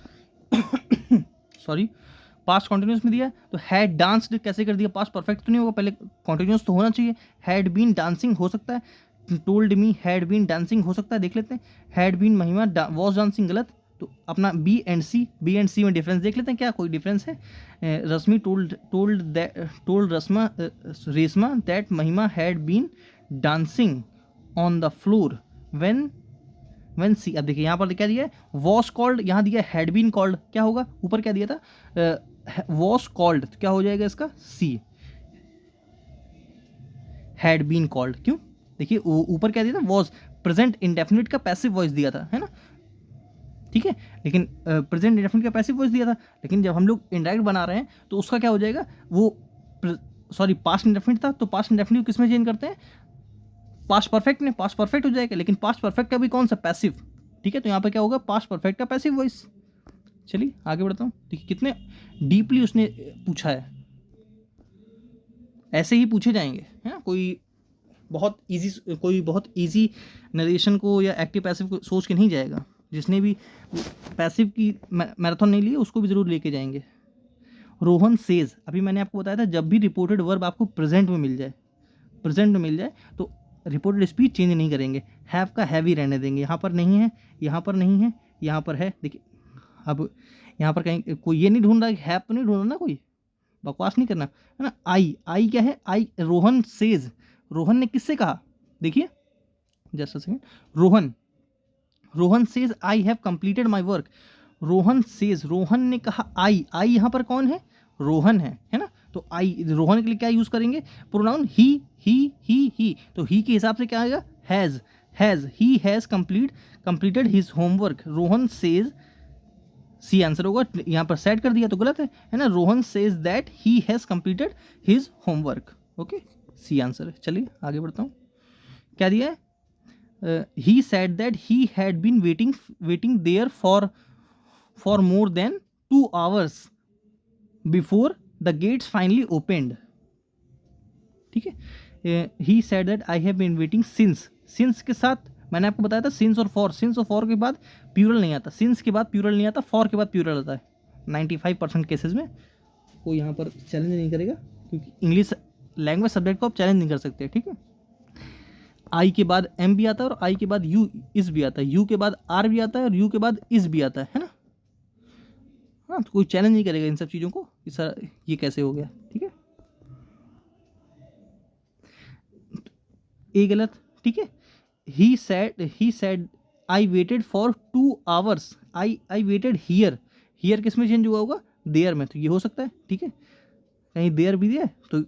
sorry past continuous में दिया है, तो हैड डांस्ड कैसे कर दिया, पास्ट परफेक्ट तो नहीं होगा, पहले कॉन्टिन्यूस तो होना चाहिए। हैड बीन डांसिंग हो सकता है, told me had been dancing हो सकता है, देख लेते हैं। Had been Mahima was dancing गलत, तो अपना बी एंड सी में डिफरेंस देख लेते हैं, क्या कोई डिफरेंस है। Rashmi told Reshma that Mahima had been dancing on the floor when she, अब देखिए यहाँ पर क्या दिया है, वॉज कॉल्ड, यहाँ दिया हैड बीन कॉल्ड, क्या होगा, ऊपर क्या दिया था, वॉज कॉल्ड, तो क्या हो जाएगा इसका, सी। हैड बीन कॉल्ड, क्यों, देखिए ऊपर क्या दिया था, वॉज, प्रेजेंट इंडेफिनिट का पैसिव वॉइस दिया था, है ना, ठीक है। लेकिन प्रेजेंट इंडेफिनिट का पैसिव वॉइस दिया था, लेकिन जब हम लोग इनडायरेक्ट बना रहे हैं तो उसका क्या हो जाएगा, वो सॉरी पास्ट इंडेफिनिट था, तो पास्ट इंडेफिनिट किस में चेंज करते हैं, पास्ट परफेक्ट में, पास्ट परफेक्ट हो जाएगा, लेकिन पास्ट परफेक्ट का भी कौन सा, पैसिव, ठीक है। तो यहाँ पे क्या होगा, पास्ट परफेक्ट का पैसिव वॉइस। चलिए आगे बढ़ता हूँ, देखिए कितने डीपली उसने पूछा है, ऐसे ही पूछे जाएंगे, है ना। कोई बहुत इजी नरेशन को या एक्टिव पैसिव को सोच के नहीं जाएगा, जिसने भी पैसिव की मैराथन नहीं ली उसको भी जरूर लेके जाएंगे। रोहन सेज, अभी मैंने आपको बताया था, जब भी रिपोर्टेड वर्ब आपको प्रेजेंट में मिल जाए तो रिपोर्टेड स्पीच चेंज नहीं करेंगे, हैव का हैव ही रहने देंगे। यहाँ पर नहीं है, यहाँ पर नहीं है, यहाँ पर है, देखिए अब यहाँ पर कहीं कोई ये नहीं ढूंढ रहा है, हैव तो नहीं ढूंढ रहा ना, कोई बकवास नहीं करना, है ना। आई क्या है, आई रोहन सेज, रोहन ने किससे कहा, देखिए just a second, Rohan says I have completed my work, Rohan ने कहा आई यहाँ पर कौन है, रोहन है ना। तो आई रोहन के लिए क्या यूज करेंगे, प्रोनाउन ही, तो ही के हिसाब से क्या आएगा, he has completed his homework. Rohan says, C answer होगा, यहाँ पर सेट कर दिया तो गलत है ना। Rohan says that he has completed his homework, okay, C answer है। चलिए आगे बढ़ता हूँ, क्या दिया है, he said that he had been waiting there for more than 2 hours before the gates finally opened, ठीक है। he said that I have been waiting since के साथ मैंने आपको बताया था since और for के बाद प्यूरल नहीं आता, since के बाद प्यूरल नहीं आता, for के बाद प्यूरल आता है 95% केसेस में। कोई यहाँ पर चैलेंज नहीं करेगा, क्योंकि इंग्लिश लैंग्वेज सब्जेक्ट को आप चैलेंज नहीं कर सकते, ठीक है। आई के बाद एम भी आता है और आई के बाद यू इस भी आता है, यू के बाद आर भी आता है और यू के बाद इस भी आता है ना। हाँ, तो कोई चैलेंज नहीं करेगा इन सब चीज़ों को, सर ये कैसे हो गया, ठीक है। ए गलत, ठीक है। He said I waited for 2 hours, I waited here किस में चेंज हुआ होगा, देयर में, तो ये हो सकता है, ठीक है। कहीं देयर भी दिया तो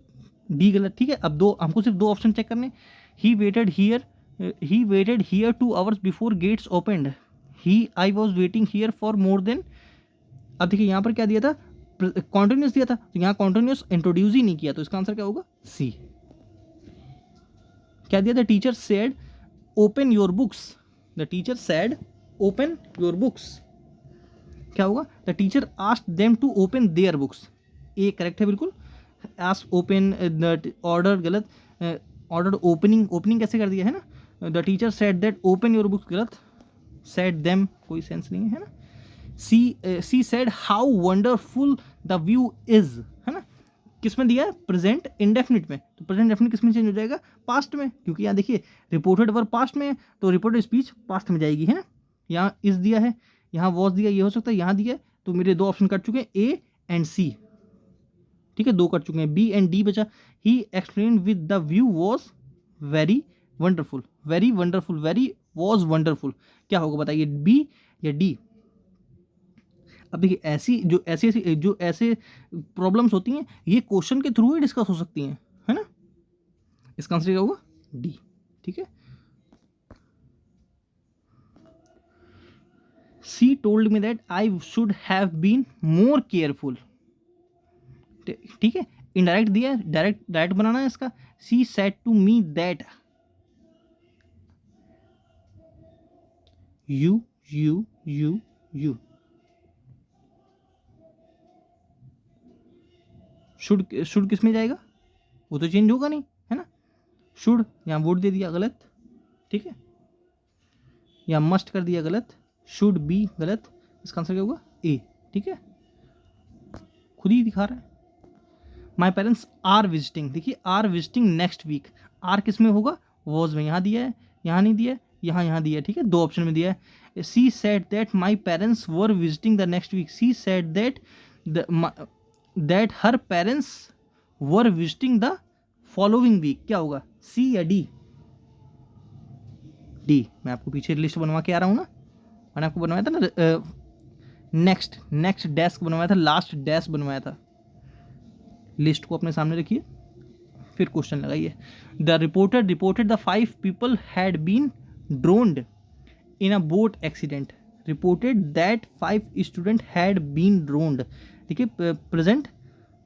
डी गलत, ठीक है। अब हमको सिर्फ 2 ऑप्शन चेक करने, he waited here 2 hours before gates opened, I was waiting here for more than, अब देखिए यहाँ पर क्या दिया था, कॉन्टिन्यूस दिया था, तो यहाँ कॉन्टिन्यूस इंट्रोड्यूस ही नहीं किया, तो इसका आंसर क्या होगा, सी। क्या दिया था, teacher said open your books, the teacher said open your books, क्या होगा, the teacher asked them to open their books, A correct है बिल्कुल। आस्क ओपन, ऑर्डर गलत, ऑर्डर ओपनिंग कैसे कर दिया है ना, the teacher said that open your books गलत, सेड देम कोई सेंस नहीं है ना। She said how wonderful the view is, है ना, किस में दिया है, प्रेजेंट इंडेफिनिट में, तो प्रेजेंट इंडेफिनिट किस में चेंज हो जाएगा, पास्ट में, क्योंकि यहाँ देखिए रिपोर्टेड वर्ब पास्ट में है तो रिपोर्टेड स्पीच पास्ट में जाएगी, है ना। यहाँ इज दिया है, यहाँ वॉज दिया, ये हो सकता है यहाँ दिया है, तो मेरे दो ऑप्शन कट चुके हैं, ए एंड सी, ठीक है, दो कट चुके हैं, बी एंड डी बचा। He explain with the view was very wonderful, very wonderful, very was wonderful, क्या होगा बताइए, बी या डी। अब देखिए ऐसे प्रॉब्लम्स होती हैं ये क्वेश्चन के थ्रू ही डिस्कस हो सकती हैं, है ना। इसका आंसर क्या होगा, डी, ठीक है। She told me that I should have been more careful, ठीक है, इनडायरेक्ट दिया है, डायरेक्ट बनाना है इसका। She said to me that you should किस में जाएगा, वो तो चेंज होगा नहीं, है ना। शुड यहाँ वुड दे दिया गलत, ठीक है, या मस्ट कर दिया गलत, शुड बी गलत, इसका आंसर क्या होगा, ए, ठीक है, खुद ही दिखा रहा है। माई पेरेंट्स आर विजिटिंग, देखिए are visiting next week, are किस में होगा, वॉज में, यहाँ दिया है, यहाँ नहीं दिया है, यहाँ दिया है, ठीक है, दो ऑप्शन में दिया है। She said that my parents were visiting the next week, she said that her parents were visiting the following week, क्या होगा, सी या डी, डी। मैं आपको पीछे लिस्ट बनवा के आ रहा हूँ ना, मैंने आपको बनवाया था ना, नेक्स्ट डेस्क बनवाया था, लास्ट डेस्क बनवाया था, लिस्ट को अपने सामने रखिए, फिर क्वेश्चन लगाइए। The reported the 5 people had been drowned in a boat accident, reported that 5 student had been drowned, देखिए प्रेजेंट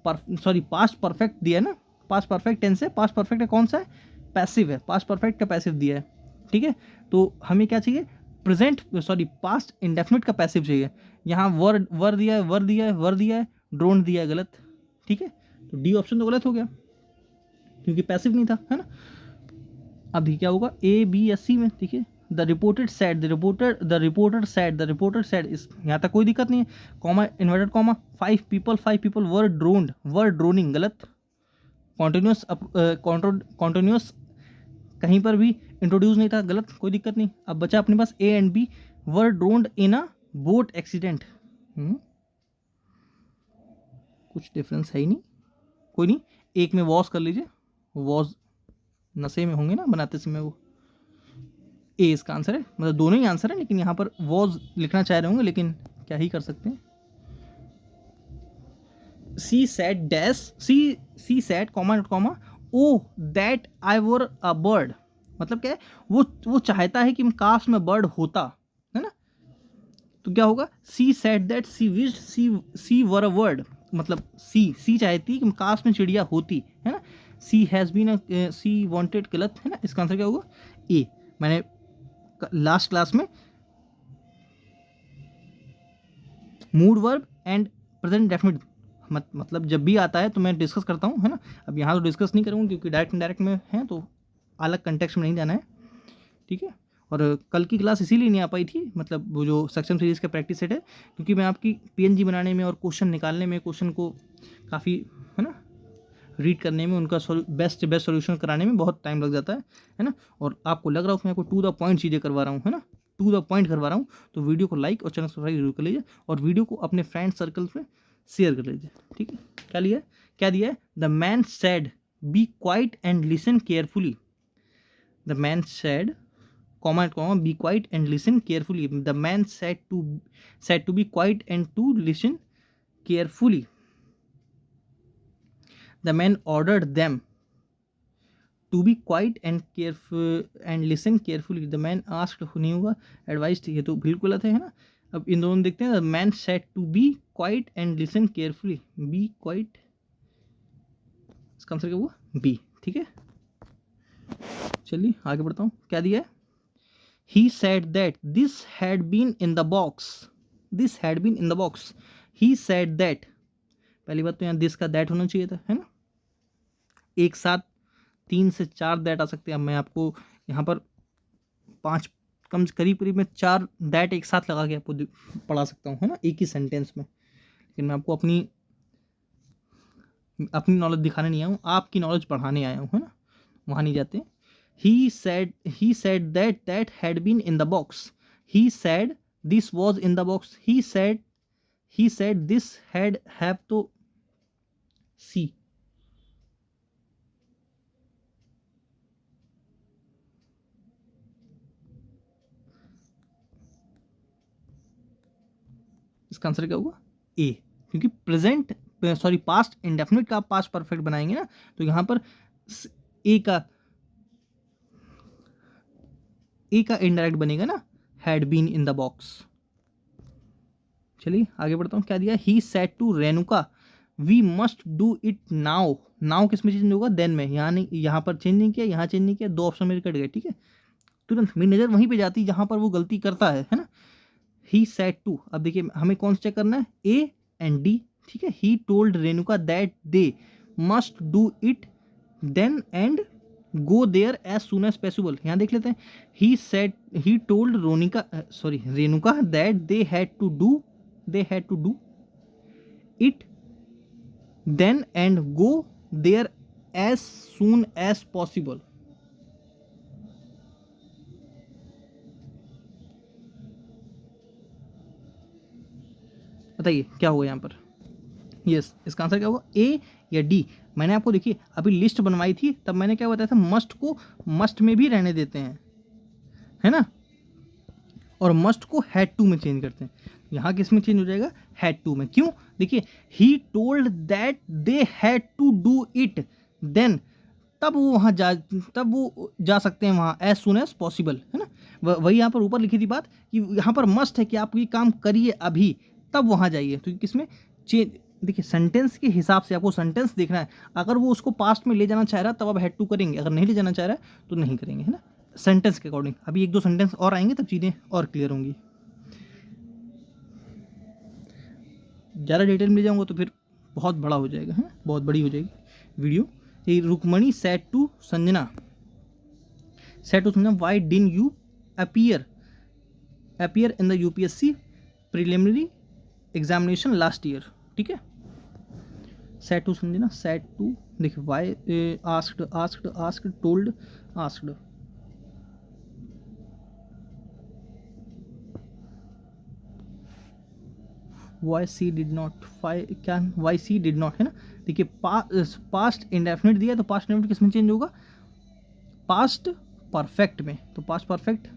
पास्ट परफेक्ट दिया है ना, पास्ट परफेक्ट टेंस है, पास्ट परफेक्ट है कौन सा है, पैसिव है, पास्ट परफेक्ट का पैसिव दिया है, ठीक है, तो हमें क्या चाहिए, पास्ट इंडेफिनिट का पैसिव चाहिए। यहाँ वर दिया है, ड्रोन दिया है गलत, ठीक है, तो डी ऑप्शन तो गलत हो गया क्योंकि पैसिव नहीं था, है ना। अभी क्या होगा, ए बी या सी में, देखिए द रिपोर्टेड सेड इस यहाँ तक कोई दिक्कत नहीं है, comma inverted comma, 5 people were droning गलत, कॉन्टिन्यूस कहीं पर भी इंट्रोड्यूस नहीं था गलत, कोई दिक्कत नहीं। अब बचा अपने पास A and B, were drowned in a boat accident, कुछ डिफरेंस है ही नहीं, कोई नहीं, एक में वॉज कर लीजिए, वॉज नशे में होंगे ना बनाते समय वो, ए इसका आंसर है, मतलब दोनों ही आंसर है, लेकिन यहाँ पर वॉज लिखना चाह रहे होंगे, लेकिन क्या ही कर सकते हैं। She said comma O that I were a bird, मतलब क्या है, वो चाहता है कि काश में बर्ड होता, है ना, तो क्या होगा, she said that she wished she were a word, मतलब सी चाहती कि काश में चिड़िया होती, है ना। सी हैज़ बीन सी वांटेड गलत, है ना, इसका आंसर क्या होगा, ए। मैंने लास्ट क्लास में mood verb and present definite मतलब जब भी आता है तो मैं डिस्कस करता हूँ, है ना। अब यहाँ तो डिस्कस नहीं करूँगा क्योंकि डायरेक्ट इनडायरेक्ट में है, तो अलग कंटेक्स्ट में नहीं जाना है, ठीक है। और कल की क्लास इसीलिए नहीं आ पाई थी, मतलब वो जो सेक्शन सीरीज़ का प्रैक्टिस सेट है, क्योंकि मैं आपकी पीएनजी बनाने में और क्वेश्चन निकालने में, क्वेश्चन को काफ़ी, है ना, रीड करने में, उनका बेस्ट सॉल्यूशन कराने में बहुत टाइम लग जाता है ना। और आपको लग रहा हो कि मैं आपको टू द पॉइंट चीज़ें करवा रहा हूँ, है ना, टू द पॉइंट करवा रहा हूँ, तो वीडियो को लाइक और चैनल सब्सक्राइब जरूर कर लीजिए, और वीडियो को अपने फ्रेंड सर्कल्स में शेयर कर लीजिए, ठीक है। क्या दिया है, the man said be quiet and listen carefully, the man said comma be quiet and listen carefully, the man said to be quiet and to listen carefully, the man ordered them to be quiet and careful and listen carefully, the man asked, नहीं होगा, advised, ये तो बिल्कुल गलत है ना। अब इन दोनों देखते हैं, the man said to be quiet and listen carefully, be quiet, इसका आंसर क्या हुआ, बी, ठीक है। चलिए आगे बढ़ता हूँ, क्या दिया है, he said that this had been in the box, he said that, पहली बात तो यहाँ this का that होना चाहिए था, है ना, एक साथ 3 से 4 that आ सकते हैं। अब मैं आपको यहाँ पर 5 कम करीब करीब मैं 4 दैट एक साथ लगा के आपको पढ़ा सकता हूँ, है ना, एक ही सेंटेंस में। लेकिन मैं आपको अपनी नॉलेज दिखाने नहीं आया हूँ, आपकी नॉलेज बढ़ाने आया हूँ, है ना, वहाँ नहीं जाते। he said that had been in the box. He said this was in the box. He said this had have to see. इसका आंसर क्या होगा? ए, क्योंकि प्रेजेंट सॉरी पास्ट इंडेफिनिट का आप पास्ट परफेक्ट बनाएंगे ना, तो यहां पर ए का इनडायरेक्ट बनेगा ना, had been in the box. चलिए आगे बढ़ता हूँ। क्या दिया? He said to Renuka we must do it now. Now किस में चेंज होगा? देन में। यहाँ नहीं, यहाँ पर चेंज नहीं किया, यहाँ चेंज नहीं किया, 2 ऑप्शन मेरे कट गए, ठीक है। तुरंत मेरी नज़र वहीं पे जाती जहाँ पर वो गलती करता है ना। ही सेड टू, अब देखिए हमें कौन सा चेक करना है? ए एंड डी, ठीक है। He told Renuka that they must do it then and go there as soon as possible. यहाँ देख लेते हैं। He told Renuka that they had to do it then and go there as soon as possible. बताइए क्या होगा यहाँ पर? Yes, इसका आंसर क्या होगा? ए या डी? मैंने आपको देखिए अभी लिस्ट बनवाई थी, तब मैंने क्या बताया था? मस्ट को मस्ट में भी रहने देते हैं, है ना, और मस्ट को हैड टू में चेंज करते हैं। यहाँ किस में चेंज हो जाएगा? हैड टू में। क्यों? देखिए he told that they had to do it then, तब वो जा सकते हैं वहाँ एज सुन एज पॉसिबल, है ना। वही यहाँ पर ऊपर लिखी थी बात कि यहाँ पर मस्ट है कि आप ये काम करिए अभी, तब वहाँ जाइए। तो किसमें चेंज? देखिए सेंटेंस के हिसाब से आपको सेंटेंस देखना है। अगर वो उसको पास्ट में ले जाना चाह रहा है तब आप हैड टू करेंगे, अगर नहीं ले जाना चाह रहा है तो नहीं करेंगे, है ना, सेंटेंस के अकॉर्डिंग। अभी 1-2 सेंटेंस और आएंगे तब चीज़ें और क्लियर होंगी। ज़्यादा डिटेल में ले जाऊँगा तो फिर बहुत बड़ा हो जाएगा, है ना, बहुत बड़ी हो जाएगी video. Rukmani said to Sanjana why didn't you appear in the UPSC preliminary examination last year, ठीक है। Said to Sanjana, said to देखिए why, asked told, asked. Why she did not, why she did not, है ना। देखिए पास्ट इंडेफिनिट दिया तो past indefinite किस में चेंज होगा? पास्ट परफेक्ट में। तो पास्ट परफेक्ट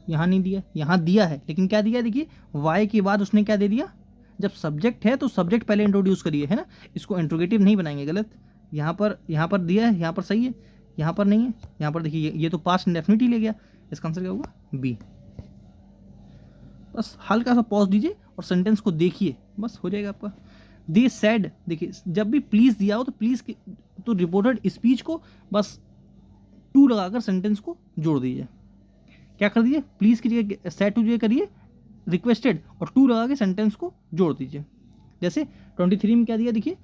यहाँ नहीं दिया, यहाँ दिया है, लेकिन क्या दिया? देखिए वाई के बाद उसने क्या दे दिया? जब सब्जेक्ट है तो सब्जेक्ट पहले इंट्रोड्यूस करिए, है ना, इसको इंट्रोगेटिव नहीं बनाएंगे, गलत। यहाँ पर दिया है, यहाँ पर सही है, यहाँ पर नहीं है। यहाँ पर देखिए ये तो पास्ट इंडेफिनिट ही ले गया। इसका आंसर क्या होगा? बी। बस हल्का सा पॉज दीजिए और सेंटेंस को देखिए, बस हो जाएगा आपका। दे सेड, देखिए जब भी प्लीज़ दिया हो तो प्लीज़ तो रिपोर्टेड स्पीच को बस टू लगाकर सेंटेंस को जोड़ दीजिए। क्या कर दीजिए? प्लीज़ की जगह सेड टू जगह करिए रिक्वेस्टेड, और टू लगा के सेंटेंस को जोड़ दीजिए। जैसे 23 में क्या दिया? देखिए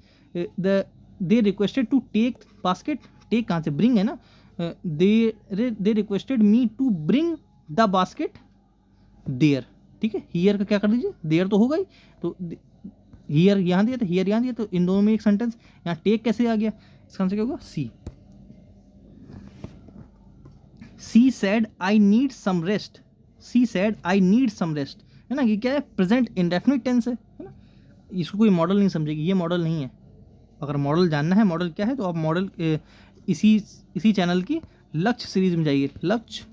they requested to take basket, take कहाँ से? ब्रिंग, है ना। They requested me to bring the basket there, ठीक है। हियर का क्या कर दीजिए? देयर तो होगा ही, तो हियर यहाँ दिया था, हियर यहाँ दिया, तो इन दोनों में एक सेंटेंस। यहाँ टेक कैसे आ गया? इसका आंसर क्या होगा? C. She said I need some rest, she said I need some rest, है ना। ये क्या है? प्रेजेंट इंडेफिनिट टेंस है ना। इसको कोई मॉडल नहीं समझेगी, ये मॉडल नहीं है। अगर मॉडल जानना है मॉडल क्या है तो आप मॉडल इसी चैनल की लक्ष्य सीरीज में जाइए। लक्ष्य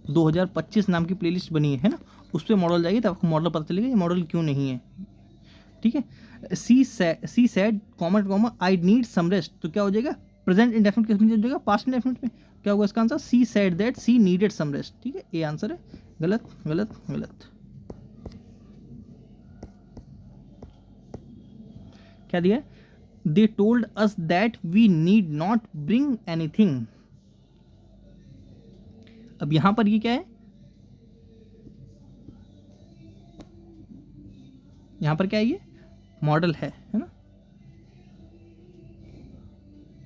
2025 नाम की प्लेलिस्ट बनी है ना, उस पर मॉडल जाइए तो आपको मॉडल पता चलेगा ये मॉडल क्यों नहीं है, ठीक है। She said comma I need some rest, तो क्या हो जाएगा? प्रेजेंट इंडेफिनिट किस में चेंज हो जाएगा? पास्ट इंडेफिनिट में। क्या होगा इसका answer? She said that she needed some rest, ठीक है। ए आंसर है। गलत गलत गलत। क्या दिया? They told us that we need not bring anything. अब यहां पर ये क्या है? यहां पर क्या है? ये मॉडल है ना।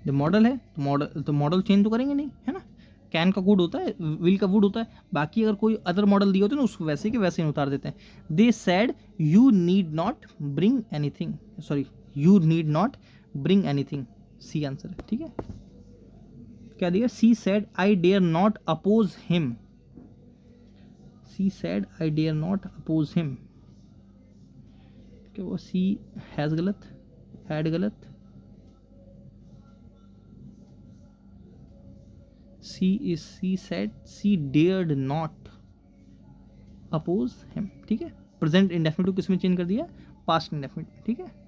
जब मॉडल है तो मॉडल चेंज तो करेंगे नहीं, है ना। कैन का वुड होता है, विल का वुड होता है, बाकी अगर कोई अदर मॉडल दिए होते हैं ना उसको वैसे के वैसे ही उतार देते हैं। They said you need not bring anything, sorry you need not bring anything, C answer है, ठीक है। क्या दिया, she said I dare not oppose him, she said I dare not oppose him, क्या वो सी हैज गलत, had गलत, she said she dared not oppose him, ठीक है। प्रेजेंट इंडेफिनिट को किस में चेंज कर दिया, पास्ट इंडेफिनिट में, ठीक है।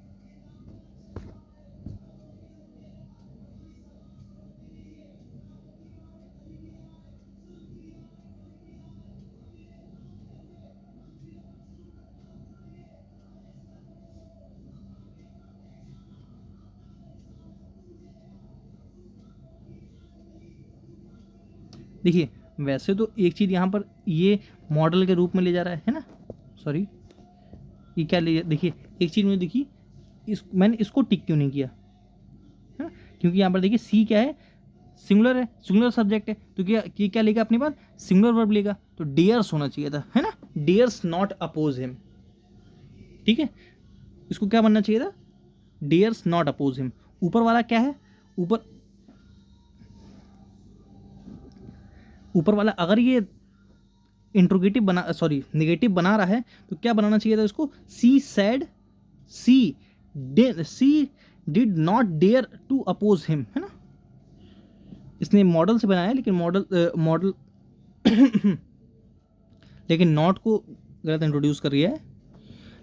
देखिए वैसे तो एक चीज़ यहाँ पर ये मॉडल के रूप में ले जा रहा है ना, सॉरी ये क्या ले, देखिए एक चीज़ मुझे देखिए मैंने इसको टिक क्यों नहीं किया है ना, क्योंकि यहाँ पर देखिए सी क्या है, सिंगुलर है, सिंगुलर सब्जेक्ट है, तो क्या लेगा अपने पास, सिंगुलर वर्ब लेगा, तो डेयर्स होना चाहिए था, है ना, डेयर्स नॉट अपोज हिम, ठीक है। इसको क्या बनना चाहिए था, डेयर्स नॉट अपोज हिम। ऊपर वाला क्या है, ऊपर वाला अगर ये इंट्रोगेटिव बना, सॉरी नेगेटिव बना रहा है, तो क्या बनाना चाहिए था इसको, she said she did not dare to oppose him, है ना। इसने मॉडल से बनाया लेकिन मॉडल लेकिन नॉट को गलत इंट्रोड्यूस कर रही है,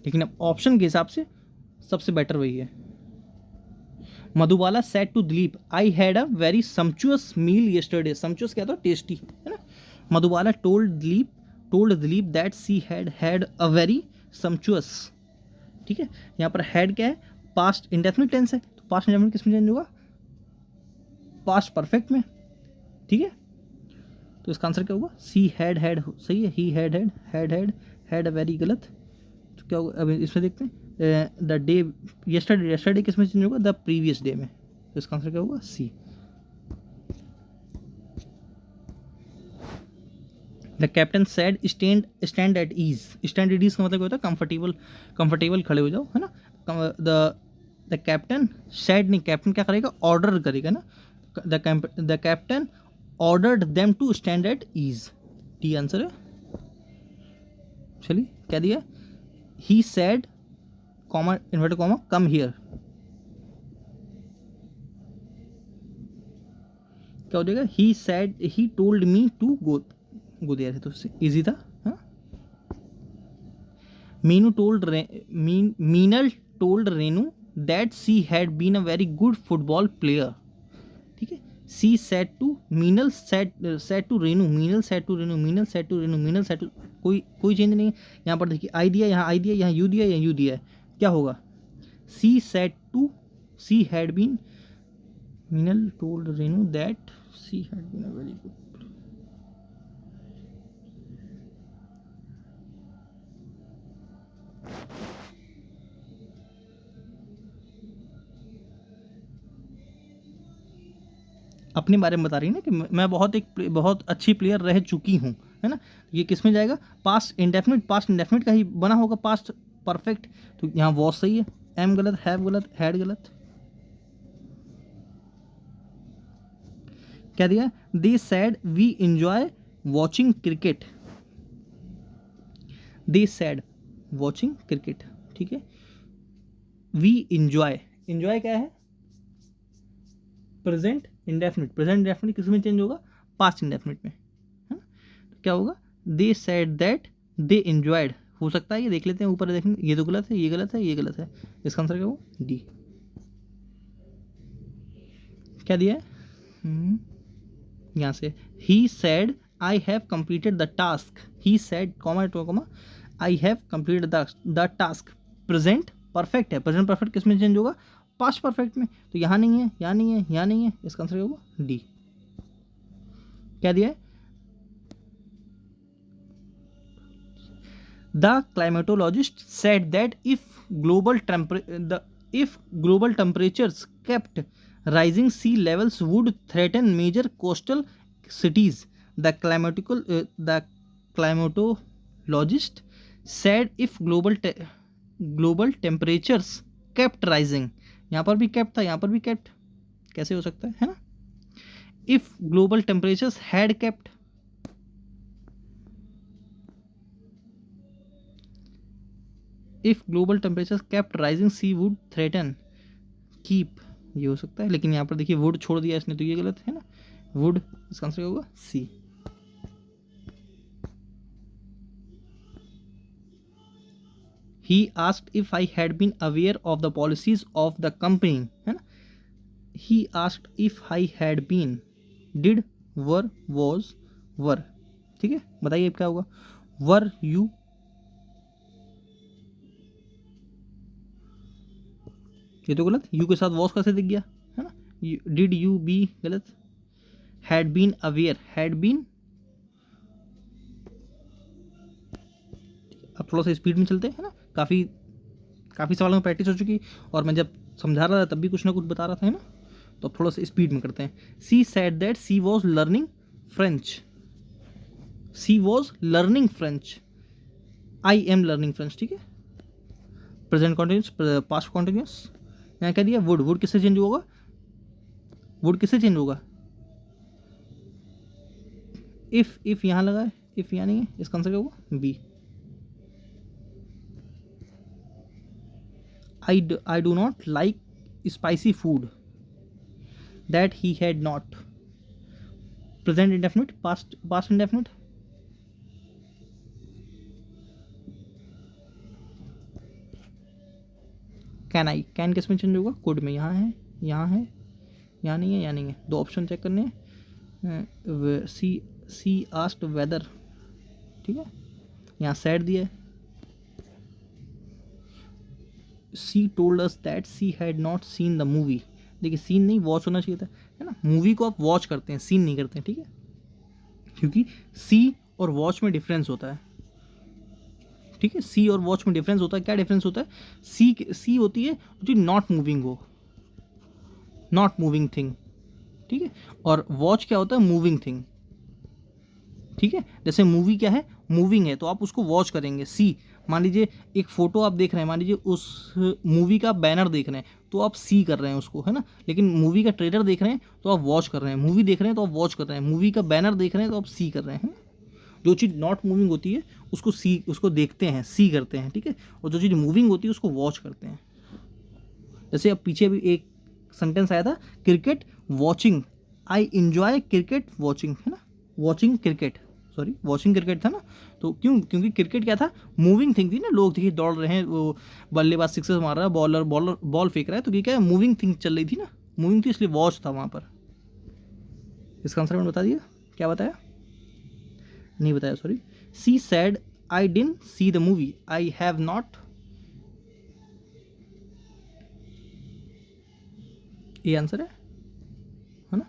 लेकिन अब ऑप्शन के हिसाब से सबसे बेटर वही है। Madhubala said to Dilip I had a very sumptuous meal yesterday, sumptuous क्या था, टेस्टी, है ना। Madhubala told Dilip that she had a very sumptuous, ठीक है। यहाँ पर हैड क्या है, पास्ट इंडेफिनिट टेंस है, तो पास्ट इंडेफिनिट किस में चेंज होगा, पास्ट परफेक्ट में, ठीक है। तो इसका आंसर क्या होगा, सी हैड सही है, ही हैड अ वेरी गलत, तो क्या होगा, अभी इसमें देखते हैं, द डे येस्टरडे किस में चेंज होगा, द प्रीवियस डे में, तो इसका आंसर क्या होगा, C. The captain said stand at ease, stand at ease का मतलब क्या होता है, कंफर्टेबल खड़े हो जाओ, है ना। द कैप्टन सैड नहीं, कैप्टन क्या करेगा, ऑर्डर करेगा ना, the captain ordered them to stand at ease, D answer है। चलिए क्या दिया, he said comma inverted comma come here, क्या हो जाएगा, he said he told me to go there, है तो इजी था, हाँ। Meenal told Renu that she had been a very good football player, ठीक है। She said to Meenal said to Renu, Meenal said to Renu, कोई चेंज नहीं है। यहाँ पर देखिए आई दिया, यहाँ आई दिया, यहाँ यू दिया, यहाँ यू दिया है, क्या होगा, she said to she had been, Meenal told Renu that she had been a very good, अपने बारे में बता रही है ना कि मैं बहुत अच्छी प्लेयर रह चुकी हूँ, है ना। ये किस में जाएगा, पास्ट इंडेफिनिट का ही बना होगा, पास्ट परफेक्ट, तो यहाँ वॉज सही है, एम गलत, हैव गलत, हैड गलत। क्या दिया, they said we enjoy watching cricket, they said watching cricket, ठीक है। वी इंजॉय क्या है, प्रेजेंट इंडेफिनिट किस में चेंज होगा, पास्ट इंडेफिनिट में, है ना। तो क्या होगा, दे सैड दैट दे इंजॉयड, हो सकता है ये देख लेते हैं, ऊपर देखेंगे, ये तो गलत है, ये गलत है, ये गलत है, इसका आंसर क्या होगा, डी। क्या दिया है, यहाँ से he said I have completed the task, he said comma I have completed the task, present perfect है, प्रेजेंट परफेक्ट किस में चेंज होगा, पास्ट परफेक्ट में, तो यहाँ नहीं है, यहाँ नहीं है, यहाँ नहीं है, इसका आंसर होगा डी। क्या दिया है, the climatologist said that if global temperatures kept rising sea levels would threaten major coastal cities, the climatologist said if global temperatures kept rising, यहाँ पर भी kept था, यहाँ पर भी kept, कैसे हो सकता है ना? If global temperatures had kept, if global temperatures kept rising, sea would threaten, keep, ये हो सकता है, लेकिन यहाँ पर देखिए would छोड़ दिया इसने, तो ये गलत है ना, would इसका आंसर क्या होगा? सी। He asked if I had been aware of the policies of the company, है ना? He asked if I had been, did, were, was, were, ठीक है, बताइए क्या होगा? Were you, ये तो गलत, यू के साथ वॉस कैसे दिख गया, है ना? डिड यू बी गलत, had been aware, had been, अब थोड़ा सा स्पीड में चलते हैं ना, काफ़ी सवालों में प्रैक्टिस हो चुकी, और मैं जब समझा रहा था तब भी कुछ ना कुछ बता रहा था, है ना? तो अब थोड़ा सा स्पीड में करते हैं। She said that she was learning French, she was learning French, I am learning French, ठीक है। प्रेजेंट कॉन्टिन्यूस, पास्ट कॉन्टिन्यूस, यहाँ क्या दिया? वुड, वुड किससे चेंज होगा? वुड किससे चेंज होगा? इफ यहाँ लगा है, इफ यहाँ नहीं है, इसका आंसर क्या होगा? B. I do not like spicy food, that he had not, present indefinite, past indefinite, can किस में चेंज होगा? कुड में, यहाँ है, यहाँ है, यहाँ नहीं है, यहाँ नहीं है, दो ऑप्शन चेक करने हैं। सी आस्क्ड वेदर, ठीक है, यहाँ सैड दिया है। She told us that she had not seen the movie, देखिए सीन नहीं, वॉच होना चाहिए था, है ना? मूवी को आप वॉच करते हैं, सीन नहीं करते हैं, ठीक है, क्योंकि सी और वॉच में डिफरेंस होता है, ठीक है। सी और वॉच में डिफरेंस होता है, क्या डिफरेंस होता है? सी होती है जो नॉट मूविंग हो, नॉट मूविंग थिंग, ठीक है, और वॉच क्या होता है? मूविंग थिंग, ठीक है। जैसे मूवी क्या है? मूविंग है, तो आप उसको वॉच करेंगे। सी, मान लीजिए एक फोटो आप देख रहे हैं, मान लीजिए उस मूवी का बैनर देख रहे हैं, तो आप सी कर रहे हैं उसको, है ना। लेकिन मूवी का ट्रेलर देख रहे हैं तो आप वॉच कर रहे हैं, मूवी देख रहे हैं तो आप वॉच कर रहे हैं, मूवी का बैनर देख रहे हैं तो आप सी कर रहे हैं, है ना। जो चीज़ नॉट मूविंग होती है उसको देखते हैं, सी करते हैं, ठीक है, और जो चीज़ मूविंग होती है उसको वॉच करते हैं। जैसे अब पीछे भी एक सेंटेंस आया था, cricket watching, I enjoy cricket watching, है ना, watching cricket, sorry watching cricket था ना। तो क्योंकि क्रिकेट क्या था? मूविंग थिंग थी ना, लोग देखिए दौड़ रहे हैं, वो बल्लेबाज सिक्सेस मार रहा है, बॉलर बॉल फेंक रहा है, तो ये क्या है? मूविंग थिंग चल रही थी ना, मूविंग थी, इसलिए वॉच था वहाँ पर। इसका आंसर मैंने बता दिया, क्या बताया? नहीं बताया, sorry. She said I didn't see the movie, I have not, ये आंसर है ना।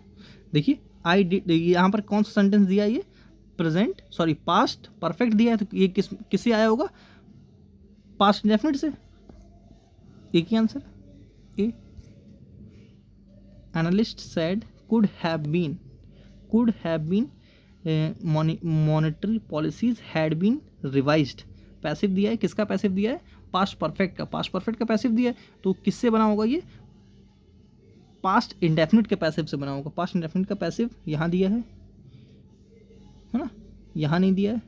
देखिए आई डिड, यहाँ पर कौन सा सेंटेंस दिया है? ये प्रेजेंट, सॉरी पास्ट परफेक्ट दिया है, तो ये किससे आया होगा? पास्ट इंडेफिनिट से। एक ही answer, A. Analyst said could have been monetary policies had been revised, passive दिया है, किसका पैसिव दिया है? पास्ट परफेक्ट का, पास्ट परफेक्ट का पैसिव दिया है, तो किससे बना होगा ये? पास्ट इंडेफिनिट के पैसिव से बना होगा। पास्ट इंडेफिनिट का पैसिव यहाँ दिया है ना, यहाँ नहीं दिया है।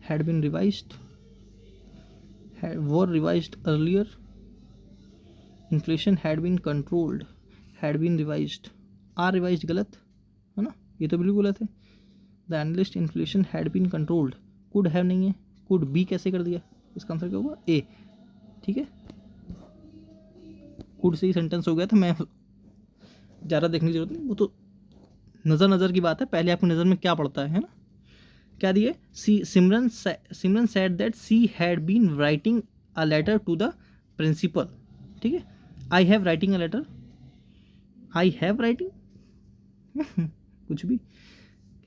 Had been revised, were revised earlier, inflation had been controlled, had been revised, are revised गलत है ना, ये तो बिल्कुल गलत है। The analyst inflation had been controlled, could have नहीं है, कुड बी कैसे कर दिया? इसका आंसर क्या होगा? ए, ठीक है। कुड से ही सेंटेंस हो गया था, मैं ज़्यादा देखने की जरूरत नहीं, वो तो नज़र की बात है, पहले आपकी नज़र में क्या पड़ता है ना। क्या दिए? Simran said that she had been writing a letter to the principal, ठीक है। I have writing a letter, I have writing कुछ भी,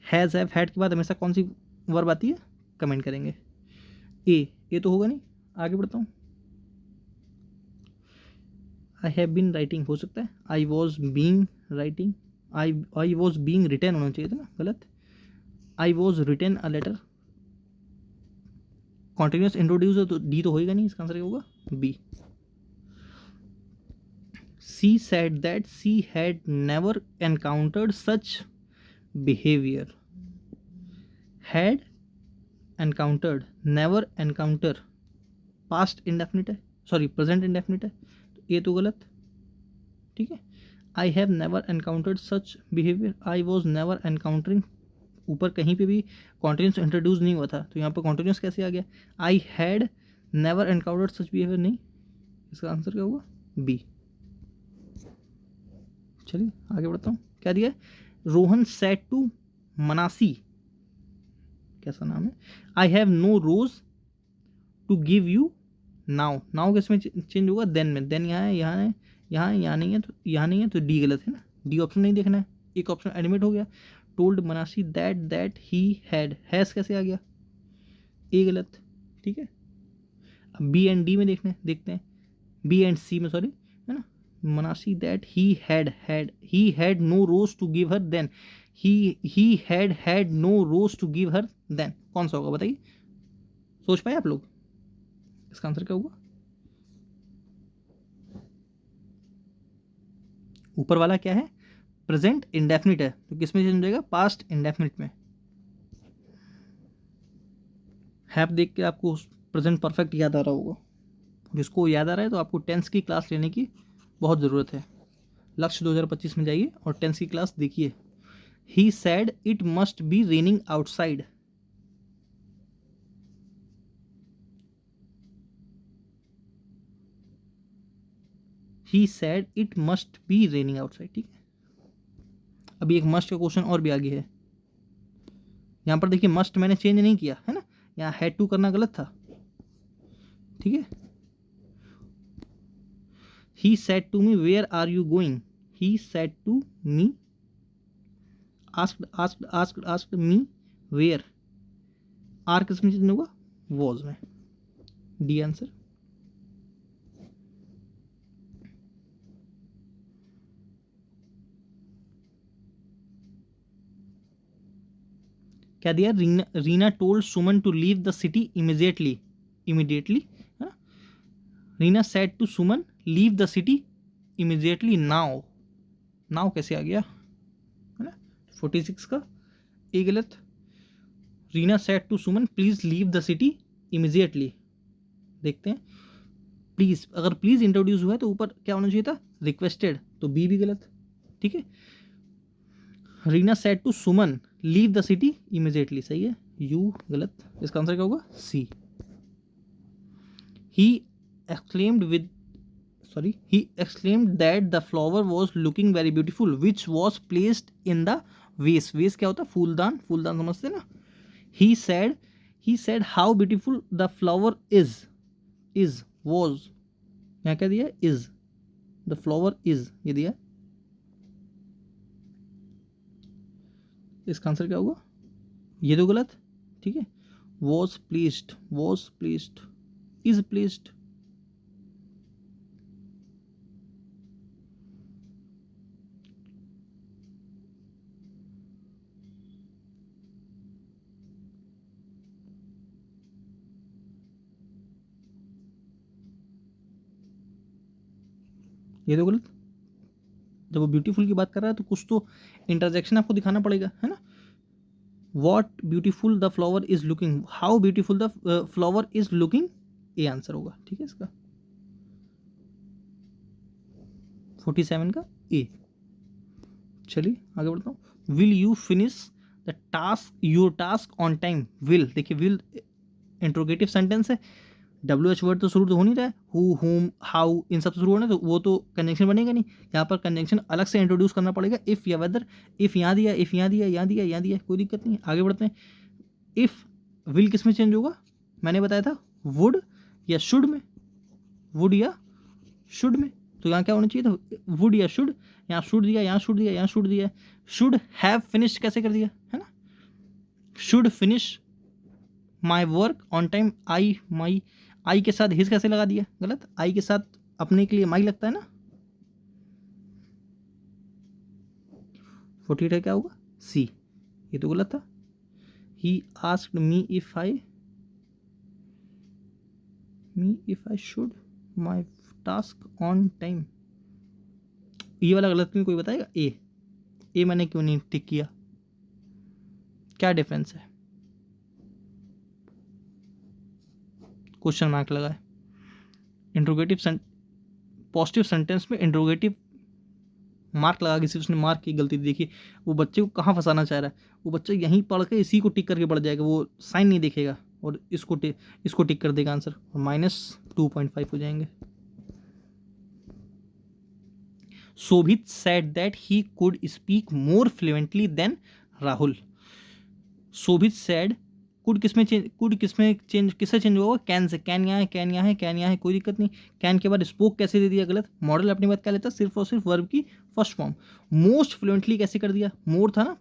हैज़ हैव हैड के बाद हमेशा कौन सी वर्ब आती है? कमेंट करेंगे। ए तो होगा नहीं, आगे बढ़ता हूँ। आई हैव बीन राइटिंग हो सकता है, I was being writing, I was being written होना चाहिए था ना, गलत। I was written a letter, continuous introduce है तो डी तो होएगा नहीं, इसका आंसर क्या होगा, B. She said that she had never encountered such behavior. Had encountered, never encounter, past indefinite है, सॉरी present indefinite है, तो ये तो गलत, ठीक है। I have never encountered such behavior, I was never encountering, ऊपर कहीं पे भी continuous इंट्रोड्यूस नहीं हुआ था, तो यहाँ पर continuous कैसे आ गया। I had never encountered such behavior, नहीं, इसका आंसर क्या होगा, बी। चलिए आगे बढ़ता हूँ, क्या दिया है, रोहन सेड टू मनासी, कैसा नाम है, I have no rose to give you now, now किस में चेंज होगा, देन में, देन यहाँ है, यहाँ है, यहाँ नहीं है, तो यहाँ नहीं है, तो डी गलत है ना, डी ऑप्शन नहीं देखना है, एक ऑप्शन एडमिट हो गया। Told Manasi that he had, has कैसे आ गया, ए गलत, ठीक है। अब बी एंड डी में देखते हैं, बी एंड सी में, सॉरी, है ना, मनासी that he had no rose to give her then, he had no rose to give her then, कौन सा होगा बताइए, सोच पाए आप लोग, इसका आंसर क्या होगा, ऊपर वाला क्या है, प्रेजेंट इंडेफिनिट है, तो किस में चेंज हो जाएगा, पास्ट इंडेफिनिट में। हैव देख के आपको प्रेजेंट परफेक्ट याद आ रहा होगा, जिसको याद आ रहा है तो आपको टेंस की क्लास लेने की बहुत ज़रूरत है, लक्ष्य 2025 में जाइए और टेंस की क्लास देखिए। He said it must be raining outside, he said it must be raining outside, ठीक है। अभी एक मस्ट का क्वेश्चन और भी आगे है, यहाँ पर देखिए मस्ट मैंने चेंज नहीं किया है ना, यहाँ हैड टू करना गलत था, ठीक है। He said to me, where are you going? He said to me, asked me where, are किस में चेंज होगा, was में, डी आंसर। क्या दिया, Reena told Suman to leave the city immediately, है ना, Reena said to Suman leave the city immediately, now कैसे आ गया, है ना, 46 का ए गलत। Reena said to Suman please leave the city immediately, देखते हैं, प्लीज, अगर प्लीज इंट्रोड्यूस हुआ है तो ऊपर क्या होना चाहिए था, रिक्वेस्टेड, तो बी भी गलत, ठीक है। Reena said to Suman leave the city immediately, सही है, यू गलत, इसका आंसर क्या होगा, सी। He exclaimed that the flower was looking very beautiful, which was placed in the vase, vase क्या होता है, फूलदान, फूलदान समझते ना। he said how beautiful the flower is, was, यहाँ क्या दिया, is, the flower is, ये दिया, इसका आंसर क्या होगा, ये तो गलत, ठीक है। was placed, is placed, ये तो गलत, जब वो ब्यूटीफुल की बात कर रहा है तो कुछ तो इंटरजेक्शन आपको दिखाना पड़ेगा, है ना। What beautiful the flower is looking, how beautiful the flower is looking, A answer होगा, ठीक है इसका, 47 का ए। चलिए आगे बढ़ता हूँ, will you finish the task, your task on time, will, देखिए विल इंट्रोगेटिव सेंटेंस है, WH वर्ड तो शुरू तो हो नहीं रहा है, हु, हुम, हाउ, इन सब शुरू होना, तो वो तो कंजंक्शन बनेगा नहीं, यहाँ पर कंजंक्शन अलग से इंट्रोड्यूस करना पड़ेगा, इफ़ या वेदर, इफ़ यहाँ दिया, इफ़ यहाँ दिया, यहाँ दिया, कोई दिक्कत नहीं है, आगे बढ़ते हैं। इफ़ विल किस में चेंज होगा, मैंने बताया था वुड या शुड में, वुड या शुड में, तो यहाँ क्या होना चाहिए था, वुड या शुड, यहाँ शुड दिया, यहाँ शुड दिया, यहाँ शुड दिया, शुड हैव फिनिश कैसे कर दिया, है ना, should finish my work on time, I के साथ हिज कैसे लगा दिया, गलत, आई के साथ अपने के लिए माई लगता है ना, 48 है क्या होगा? सी। ये तो गलत था। ही asked me if I should my task on time. ये वाला गलत क्यों, कोई बताएगा? ए मैंने क्यों नहीं टिक किया? क्या डिफरेंस है? क्वेश्चन मार्क लगाए। इंट्रोगेटिव पॉजिटिव सेंटेंस में इंट्रोगेटिव मार्क लगा के सिर्फ उसने मार्क की गलती देखी। वो बच्चे को कहाँ फंसाना चाह रहा है? वो बच्चा यहीं पढ़ के इसी को टिक करके बढ़ जाएगा, वो साइन नहीं देखेगा और इसको टिक कर देगा आंसर, और -2.5 हो जाएंगे। Shobhit said that he could speak more fluently than Rahul. Shobhit said, could किससे चेंज होगा? कैन से। कैन यहाँ है, कोई दिक्कत नहीं। कैन के बाद स्पोक कैसे दे दिया? गलत। मॉडल अपनी बात क्या लेता? सिर्फ और सिर्फ वर्ब की फर्स्ट फॉर्म। मोस्ट फ्लुएंटली कैसे कर दिया? मोर था ना,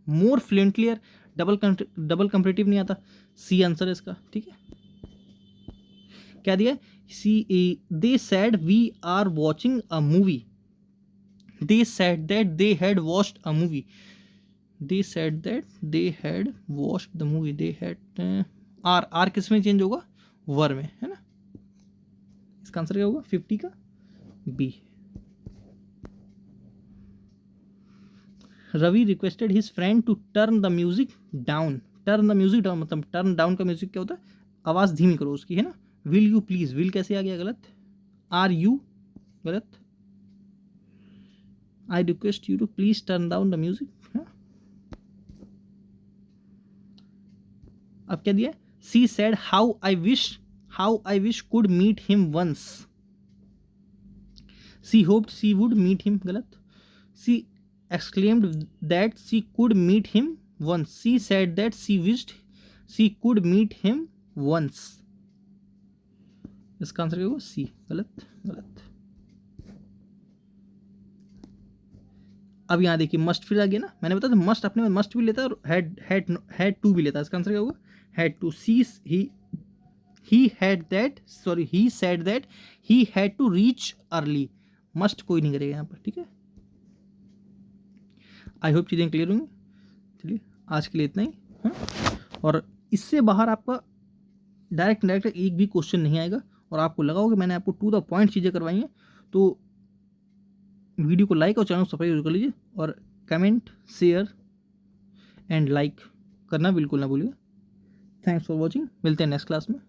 मोर फ्लुएंटली, डबल कंपरेटिव नहीं आता। सी आंसर है इसका, ठीक है। क्या दिया? They said we are watching a movie. They said that they had watched a movie. They said that they had watched the movie. They had R किस में चेंज होगा? वर में, है ना। इसका आंसर क्या होगा? 50 का B. Ravi requested his friend to turn the music down. Turn the music down मतलब टर्न डाउन का म्यूजिक क्या होता है? आवाज धीमी करो उसकी, है ना। विल यू प्लीज, विल कैसे आ गया? गलत। आर यू, गलत। I request you to please turn down the music. अब क्या दिया? She said how I wish could meet him once. She hoped she would meet him. गलत। She exclaimed that she could meet him once. She said that she wished she could meet him once. इसका answer क्या होगा? सी। गलत। अब यहाँ देखिए must फिर आ गया ना, मैंने बताया था मस्ट अपने में मस्ट भी लेता है और हैड टू भी लेता है। इसका आंसर क्या होगा? Had to. he said that he had to reach early. Must कोई नहीं करेगा यहाँ पर, ठीक है। आई होप चीज़ें क्लियर होंगी। चलिए आज के लिए इतना ही, हाँ? और इससे बाहर आपका डायरेक्ट एक भी क्वेश्चन नहीं आएगा, और आपको लगा होगा मैंने आपको टू द पॉइंट चीज़ें करवाई हैं, तो वीडियो को लाइक और चैनल को सब्सक्राइब कर लीजिए, और कमेंट, शेयर एंड लाइक करना बिल्कुल ना भूलिए। Thanks for watching. मिलते हैं नेक्स्ट क्लास में।